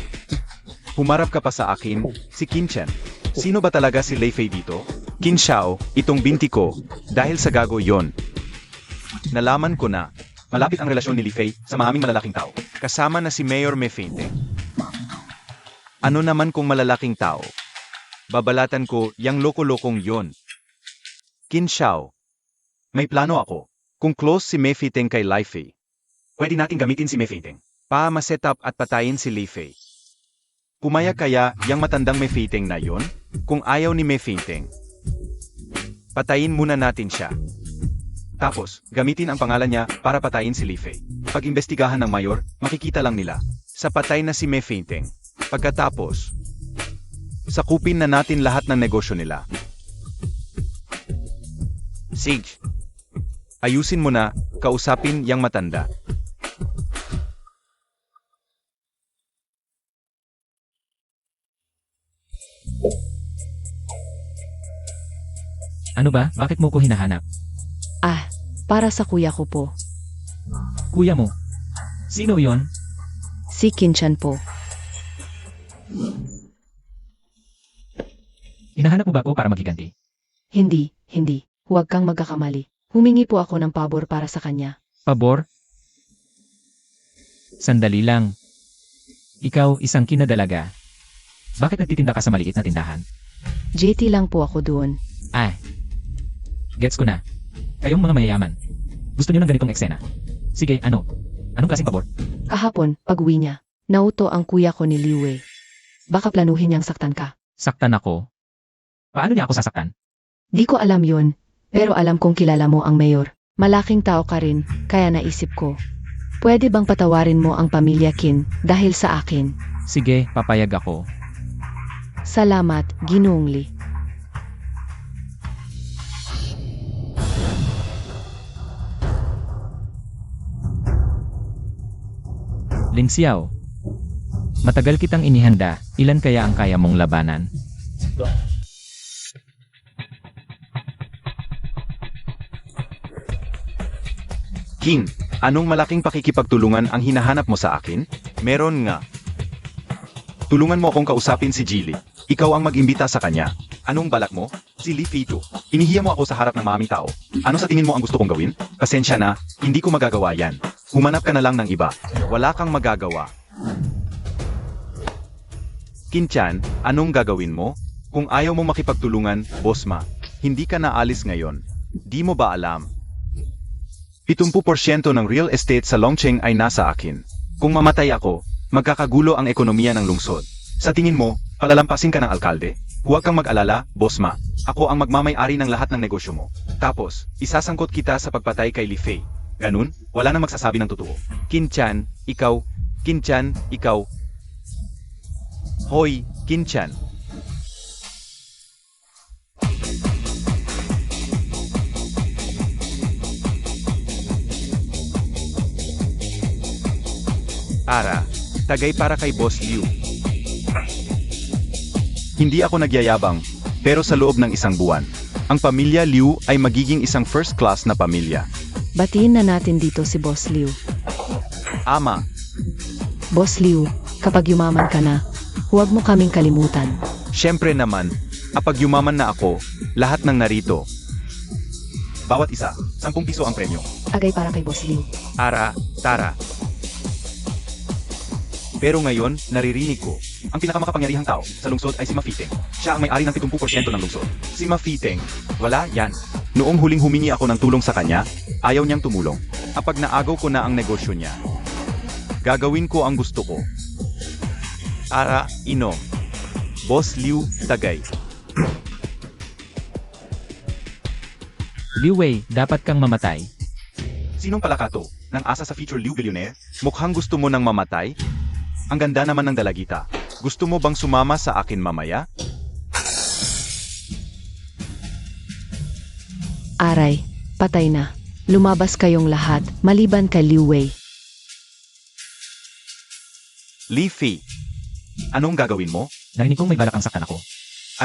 Humarap ka pa sa akin, si Qin Chen. Sino ba talaga si Li Fei dito? Qin Shao, itong binti ko, dahil sa gago yon. Nalaman ko na, malapit ang relasyon ni Li Fei sa maraming malalaking tao. Kasama na si Mayor Mefeinte. Ano naman kung malalaking tao? Babalatan ko yang loko-lokong yon. Qin Shao, may plano ako. Kung close si Mefeinte kay Li Fei, pwede natin gamitin si Mefeinte pa ma-setup at patayin si Li Fei. Pumayag kaya yang matandang Mefeinte na yon? Kung ayaw ni Mefeinte, patayin muna natin siya. Tapos, gamitin ang pangalan niya para patayin si Li Fei. Pag-imbestigahan ng mayor, makikita lang nila sa patay na si Mei Feinting. Pagkatapos, sakupin na natin lahat ng negosyo nila. Sige. Ayusin mo na, kausapin yang matanda. Ano ba? Bakit mo ko hinahanap? Ah, para sa kuya ko po. Kuya mo? Sino yon? Si Kinchan po. Hinahanap mo ba ako para maghiganti? Hindi. Huwag kang magkakamali. Humingi po ako ng pabor para sa kanya. Pabor? Sandali lang. Ikaw, isang kinadalaga. Bakit nagtitinda ka sa maliit na tindahan? JT lang po ako doon. Ah, gets ko na. Kayong mga mayayaman. Gusto niyo ng ganitong eksena? Sige, ano? Anong klaseng pabor? Kahapon, pag-uwi niya, nauto ang kuya ko ni Liu Wei. Baka planuhin niyang saktan ka. Saktan ako? Paano niya ako sasaktan? Di ko alam yun, pero alam kong kilala mo ang mayor. Malaking tao ka rin, kaya naisip ko. Pwede bang patawarin mo ang pamilya Qin dahil sa akin? Sige, papayag ako. Salamat, Ginoong Li. Ling Xiao. Matagal kitang inihanda, ilan kaya ang kaya mong labanan? King, anong malaking pakikipagtulungan ang hinahanap mo sa akin? Meron nga. Tulungan mo akong kausapin si Jilly. Ikaw ang mag-imbita sa kanya. Anong balak mo? Si Li Fito. Inihiya mo ako sa harap ng maraming tao. Ano sa tingin mo ang gusto kong gawin? Pasensya na, hindi ko magagawa yan. Humanap ka na lang ng iba. Wala kang magagawa. Kinchan, anong gagawin mo? Kung ayaw mo makipagtulungan, Bosma, hindi ka naalis ngayon. Di mo ba alam? 70% ng real estate sa Longcheng ay nasa akin. Kung mamatay ako, magkakagulo ang ekonomiya ng lungsod. Sa tingin mo, palalampasin ka ng alkalde? Huwag kang mag-alala, Bosma. Ako ang magmamay-ari ng lahat ng negosyo mo. Tapos, isasangkot kita sa pagpatay kay Li Fei. Ganun, wala nang magsasabi ng totoo. Kinchan, ikaw. Kinchan, ikaw. Hoy, Kinchan. Ara, tagay para kay Boss Liu. Hindi ako nagyayabang, pero sa loob ng isang buwan, ang pamilya Liu ay magiging isang first class na pamilya. Batiin na natin dito si Boss Liu. Ama, Boss Liu, kapag yumaman ka na, huwag mo kaming kalimutan. syempre naman, kapag yumaman na ako, lahat ng narito. Bawat isa, 10 piso ang premyo. Agay para kay Boss Liu. Ara, Tara. Pero ngayon, naririnig ko, ang pinakamakapangyarihang tao sa lungsod ay si Ma Fiteng. Siya ang may-ari ng 70% ng lungsod. Si Ma Fiteng, wala yan. Noong huling humingi ako ng tulong sa kanya, ayaw niyang tumulong. Kapag naagaw ko na ang negosyo niya, gagawin ko ang gusto ko. Ara, Ino. Boss Liu, Tagay. Liu Wei, dapat kang mamatay. Sinong palakato? Nang asa sa feature Liu Billionaire? Mukhang gusto mo nang mamatay? Ang ganda naman ng dalagita. Gusto mo bang sumama sa akin mamaya? Aray, patay na. Lumabas kayong lahat, maliban kay Liu Wei. Li Fei, anong gagawin mo? Narinig kong may balak ang saktan ako.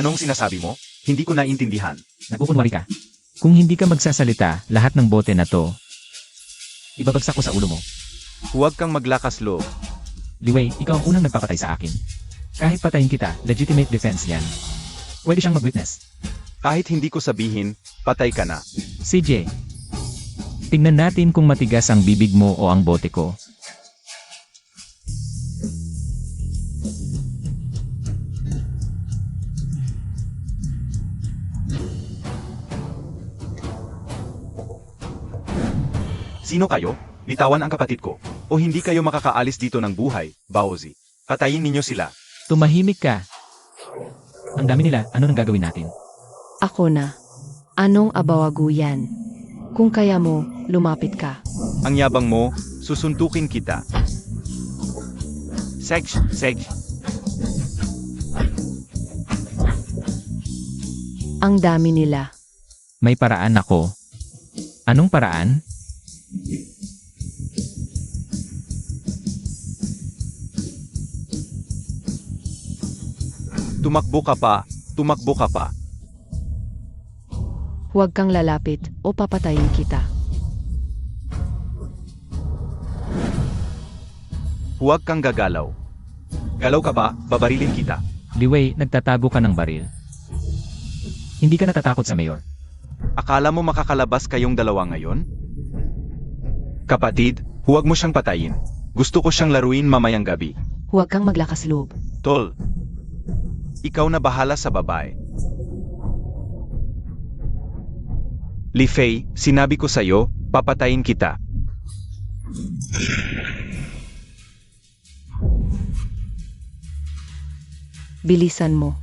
Anong sinasabi mo? Hindi ko naintindihan. Nagpupunwari ka. Kung hindi ka magsasalita, lahat ng bote na to, ibabagsak ko sa ulo mo. Huwag kang maglakas loob. Liu Wei, ikaw ang unang nagpapatay sa akin. Kahit patayin kita, legitimate defense yan. Pwede siyang mag-witness. Kahit hindi ko sabihin, patay ka na. CJ, tingnan natin kung matigas ang bibig mo o ang bote ko. Sino kayo? Bitawan ang kapatid ko. O hindi kayo makakaalis dito ng buhay, Baozi. Patayin ninyo sila. Tumahimik ka. Ang dami nila, ano nang gagawin natin? Ako na. Anong abawagu yan? Kung kaya mo, lumapit ka. Ang yabang mo, susuntukin kita. Seg. Ang dami nila. May paraan ako. Anong paraan? Tumakbo ka pa. Huwag kang lalapit o papatayin kita. Huwag kang gagalaw. Galaw ka ba, babarilin kita. Liwei, nagtatago ka ng baril. Hindi ka natatakot sa mayor. Akala mo makakalabas kayong dalawa ngayon? Kapatid, huwag mo siyang patayin. Gusto ko siyang laruin mamayang gabi. Huwag kang maglakas loob. Tol, ikaw na bahala sa babae. Li Fei, sinabi ko sa'yo, papatayin kita. Bilisan mo.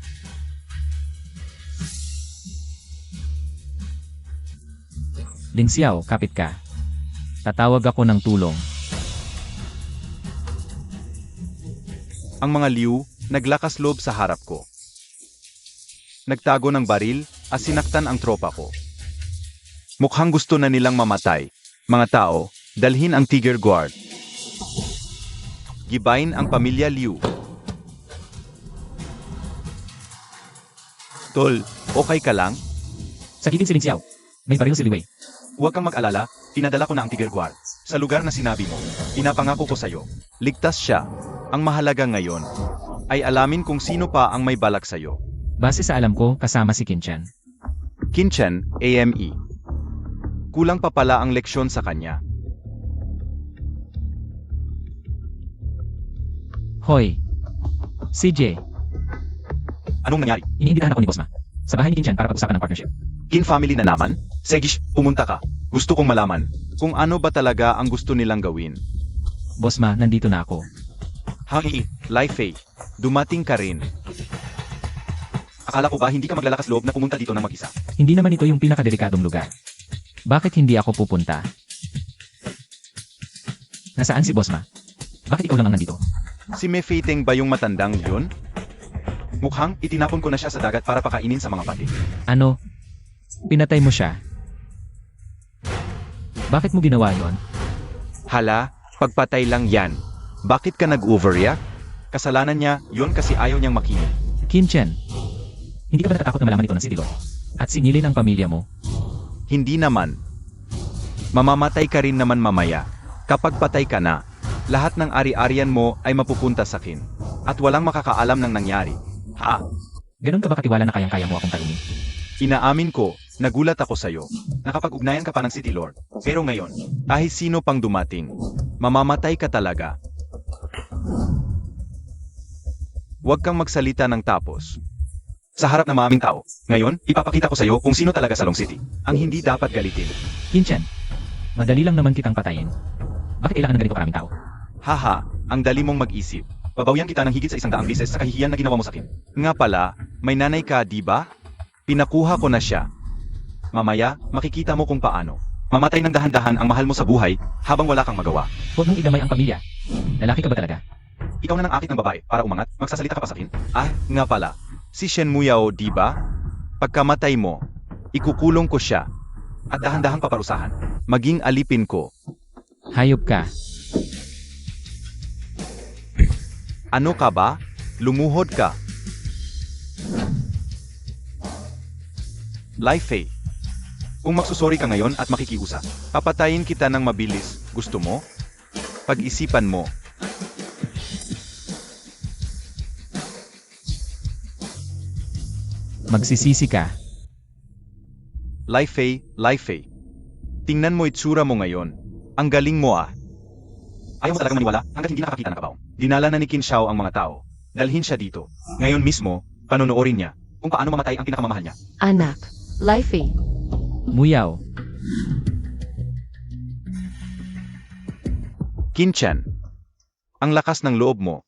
Lin Xiao, kapit ka. Tatawag ako ng tulong. Ang mga liu, naglakas loob sa harap ko. Nagtago ng baril, at sinaktan ang tropa ko. Mukhang gusto na nilang mamatay. Mga tao, dalhin ang Tiger Guard. Gibayin ang pamilya Liu. Tol, okay ka lang? Sakitin si Lin Xiao. May baril si Liwei. Huwag kang mag-alala, pinadala ko na ang Tiger Guard. Sa lugar na sinabi mo, pinapangako ko sa'yo. Ligtas siya. Ang mahalaga ngayon, ay alamin kung sino pa ang may balak sa'yo. Base sa alam ko, kasama si Qinchan. Qinchan, AME. Kulang pa pala ang leksyon sa kanya. Hoy! CJ, Anong nangyari? iniimbitahan ako ni Boss Ma. Sa bahay ni Qinchan para pag-usapan ng partnership. Kin family na naman? Segish, pumunta ka. Gusto kong malaman kung ano ba talaga ang gusto nilang gawin. Boss Ma, nandito na ako. Hangi, Lai Fei, dumating ka rin. Akala ko ba hindi ka maglalakas loob na pumunta dito ng mag-isa? Hindi naman ito yung pinakadelikadong lugar. Bakit hindi ako pupunta? Nasaan si Boss Ma? Bakit ikaw lang ang nandito? Si Mefeiteng ba yung matandang yun? Mukhang itinapon ko na siya sa dagat para pakainin sa mga pati. Ano? Pinatay mo siya? Bakit mo ginawa yon? Hala, pagpatay lang yan. Bakit ka nag-overreact? Kasalanan niya, yun kasi ayaw niyang makinig. Qinchan, hindi ka ba natatakot na malaman ito ng City Lord? At singilin ang pamilya mo? Hindi naman. Mamamatay ka rin naman mamaya. Kapag patay ka na, lahat ng ari-arian mo ay mapupunta sa akin. At walang makakaalam ng nangyari. Ha? Ganon ka ba katiwala na kayang-kaya mo akong talunin? Inaamin ko, nagulat ako sa'yo. Nakapag-ugnayan ka pa ng City Lord. Pero ngayon, kahit sino pang dumating, mamamatay ka talaga. Huwag kang magsalita ng tapos. Sa harap ng maraming tao, ngayon, ipapakita ko sa'yo kung sino talaga sa Long City. Ang hindi dapat galitin. Qinchan, madali lang naman kitang patayin. Bakit kailangan ng ganito karaming tao? Haha, ang dali mong mag-isip. Babawian kita ng higit sa 100 beses sa kahihiyan na ginawa mo sa akin. Nga pala, may nanay ka, di ba? Pinakuha ko na siya. Mamaya, makikita mo kung paano. Mamatay ng dahan-dahan ang mahal mo sa buhay habang wala kang magawa. Huwag mong idamay ang pamilya. Lalaki ka ba talaga? Ikaw na nang akit ng babae para umangat, magsasalita ka pa sa akin? Ah, nga pala. Si Shen Muyao, di ba? Pagkamatay mo, ikukulong ko siya. At dahan-dahang paparusahan. Maging alipin ko. Hayop ka. Ano ka ba? Lumuhod ka. Lai Fei. Kung magsusori ka ngayon at makikiusap, papatayin kita ng mabilis. Gusto mo? Pag-isipan mo. Magsisisi ka. Lai Fei, Lai Fei. Tingnan mo itsura mo ngayon. Ang galing mo ah. Ayaw mo talagang maniwala hanggat hindi nakakakita ng kabaong. Dinala na ni Qin Shao ang mga tao. Dalhin siya dito. Ngayon mismo, panonoorin niya kung paano mamatay ang pinakamamahal niya. Anak, Lai Fei, Muyao. Qinchan, ang lakas ng loob mo.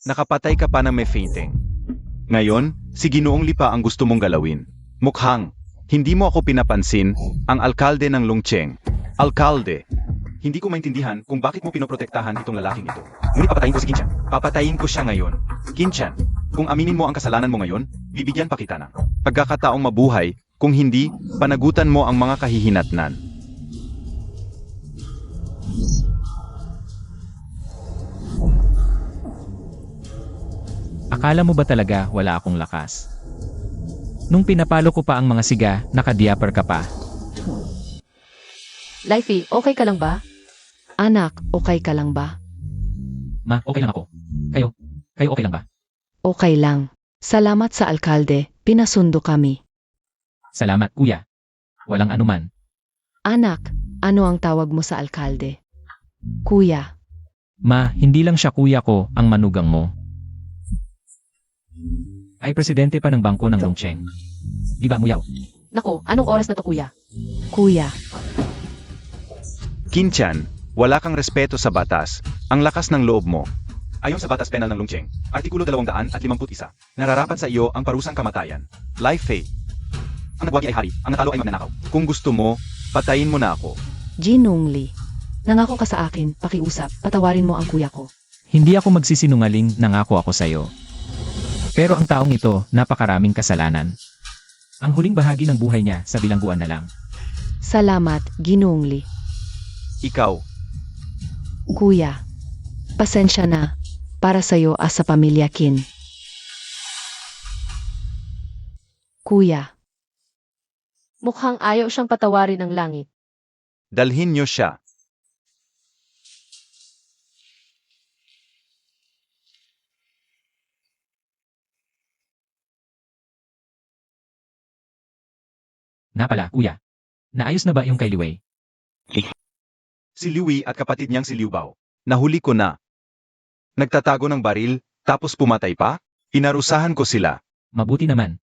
Nakapatay ka pa ng Mefeiteng. Ngayon, si Ginoong Lipa ang gusto mong galawin. Mukhang, Hindi mo ako pinapansin, ang alkalde ng Longcheng. Alkalde. Hindi ko maintindihan kung bakit mo pinoprotektahan itong lalaking ito. Ngunit papatayin ko si Kinchan. Papatayin ko siya ngayon. Kinchan, kung aminin mo ang kasalanan mo ngayon, bibigyan pa kita ng pagkakataong mabuhay. Kung hindi, panagutan mo ang mga kahihinatnan. Akala mo ba talaga wala akong lakas? Nung pinapalo ko pa ang mga siga, nakadiaper ka pa. Lifey, okay ka lang ba? Anak, okay ka lang ba? Ma, okay lang ako. Kayo okay lang ba? Okay lang. Salamat sa alkalde, pinasundo kami. Salamat, kuya. Walang anuman. Anak, ano ang tawag mo sa alkalde? Kuya. Ma, hindi lang siya kuya ko, ang manugang mo. Ay presidente pa ng bangko ng Longcheng. Di ba, Muyaw? Nako, anong oras na to kuya? Kuya. Kinchan, wala kang respeto sa batas. Ang lakas ng loob mo. Ayon sa Batas Penal ng Longcheng, Artikulo 251, nararapat sa iyo ang parusang kamatayan. Life Fei. Ang nagwagi ay hari, ang natalo ay magnanakaw. Kung gusto mo, patayin mo na ako. Jinungli. Nangako ka sa akin, pakiusap, patawarin mo ang kuya ko. Hindi ako magsisinungaling, nangako ako sa'yo. Pero ang taong ito, napakaraming kasalanan. Ang huling bahagi ng buhay niya sa bilangguan na lang. Salamat, Ginungli. Ikaw, Kuya. Pasensya na. Para sa'yo as sa pamilya Kin. Kuya. Mukhang ayaw siyang patawarin ng langit. dalhin niyo siya. Na pala, kuya. Naayos na ba yung kay Liwei? Si Liwi at kapatid niyang si Liu Bao. Nahuli ko na. Nagtatago ng baril, tapos pumatay pa? Inarusahan ko sila. Mabuti naman.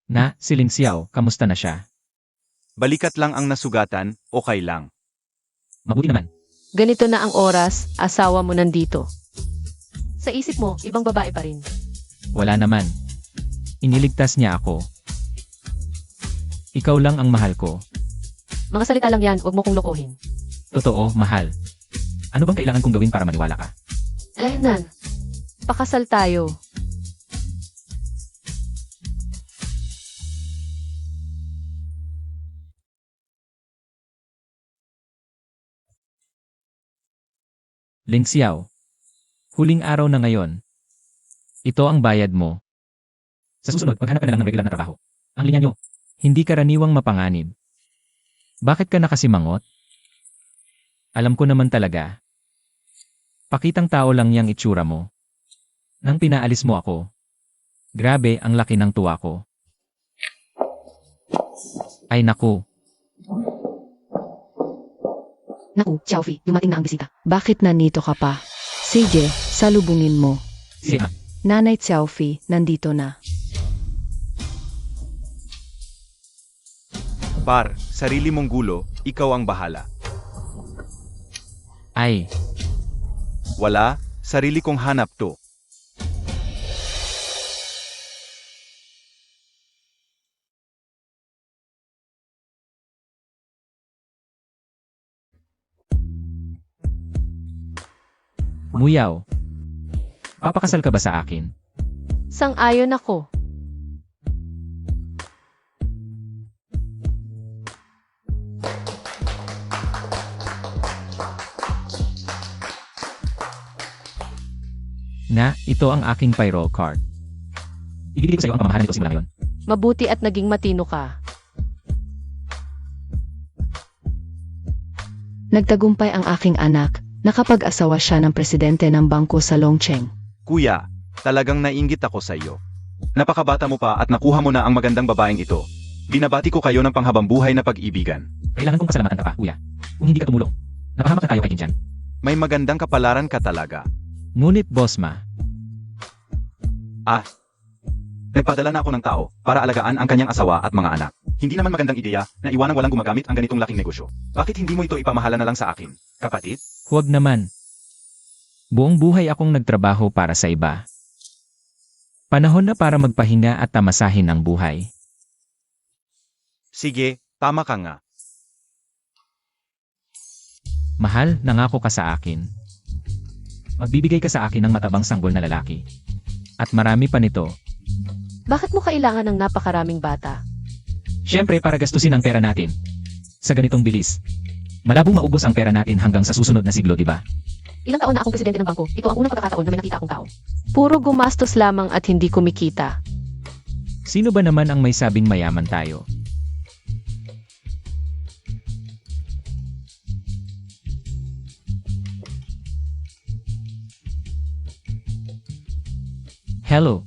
Na, si Lin Xiao, kamusta na siya? Balikat lang ang nasugatan, okay lang. Mabuti naman. Ganito na ang oras, asawa mo nandito. Sa isip mo, ibang babae pa rin. Wala naman. Iniligtas niya ako. Ikaw lang ang mahal ko. Mga salita lang yan, huwag mo kong lokohin. Totoo, mahal. Ano bang kailangan kong gawin para maniwala ka? Lenan, pakasal tayo. Lin Xiao. Huling araw na ngayon. Ito ang bayad mo. Sa susunod, maghanap ka na lang ng regular na trabaho. Ang linya nyo, hindi karaniwang mapanganib. Bakit ka nakasimangot? Alam ko naman talaga. Pakitang tao lang yang itsura mo. Nang pinaalis mo ako. Grabe ang laki ng tuwa ko. Ay naku, Naku, Xiaofi, dumating na ang bisita. Bakit nandito ka pa? Sige, salubungin mo. sige ma. Nanay Xiaofi, nandito na. Par, sarili mong gulo, ikaw ang bahala. Ay, Wala, sarili kong hanap to. Muyaw. Papakasal ka ba sa akin? Sang-ayon ako. Na, ito ang aking payroll card. Ibibigay ko sa iyo ang pamamahala nito simula ngayon. Mabuti at naging matino ka. Nagtagumpay ang aking anak. Nakapag-asawa siya ng presidente ng bangko sa Longcheng. Kuya, talagang nainggit ako sa iyo. Napakabata mo pa at nakuha mo na ang magandang babaeng ito. Binabati ko kayo ng panghabang buhay na pag-ibigan. Kailangan kong pasalamatan ka pa, kuya. Kung hindi ka tumulong, napahamak na tayo kay Kinchan. May magandang kapalaran ka talaga. Ngunit boss ma, Nagpadala na ako ng tao para alagaan ang kanyang asawa at mga anak. Hindi naman magandang ideya na iwanang walang gumagamit ang ganitong laking negosyo. Bakit hindi mo ito ipamahala na lang sa akin, kapatid? huwag naman. Buong buhay akong nagtrabaho para sa iba. Panahon na para magpahinga at tamasahin ang buhay. Sige, tama ka nga. Mahal, nangako ka sa akin. Magbibigay ka sa akin ng matabang sanggol na lalaki. At marami pa nito. Bakit mo kailangan ng napakaraming bata? Siyempre para gastusin ang pera natin. Sa ganitong bilis. Malabong maubos ang pera natin hanggang sa susunod na siglo, di ba? Ilang taon na akong presidente ng bangko. Ito ang unang pagkakataon na may nakita akong tao. Puro gumastos lamang at hindi kumikita. Sino ba naman ang may sabing mayaman tayo? Hello.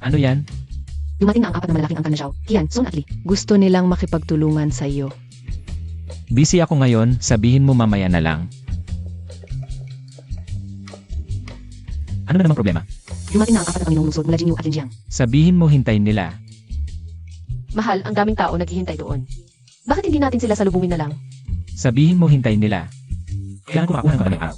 Ano yan? Dumating na ang 4 na malalaking angkan na Xiao, Kian, Sun at Li. Gusto nilang makipagtulungan sa iyo. Busy ako ngayon, sabihin mo mamaya na lang. Ano na namang problema? Dumating na ang 4 na Panginoong lungsod mula Jinyu at Jinjiang. Sabihin mo hintayin nila. Mahal, ang daming tao naghihintay doon. Bakit hindi natin sila salubungin na lang? Sabihin mo hintayin nila. Kailangan ko makuha ng maraming araw.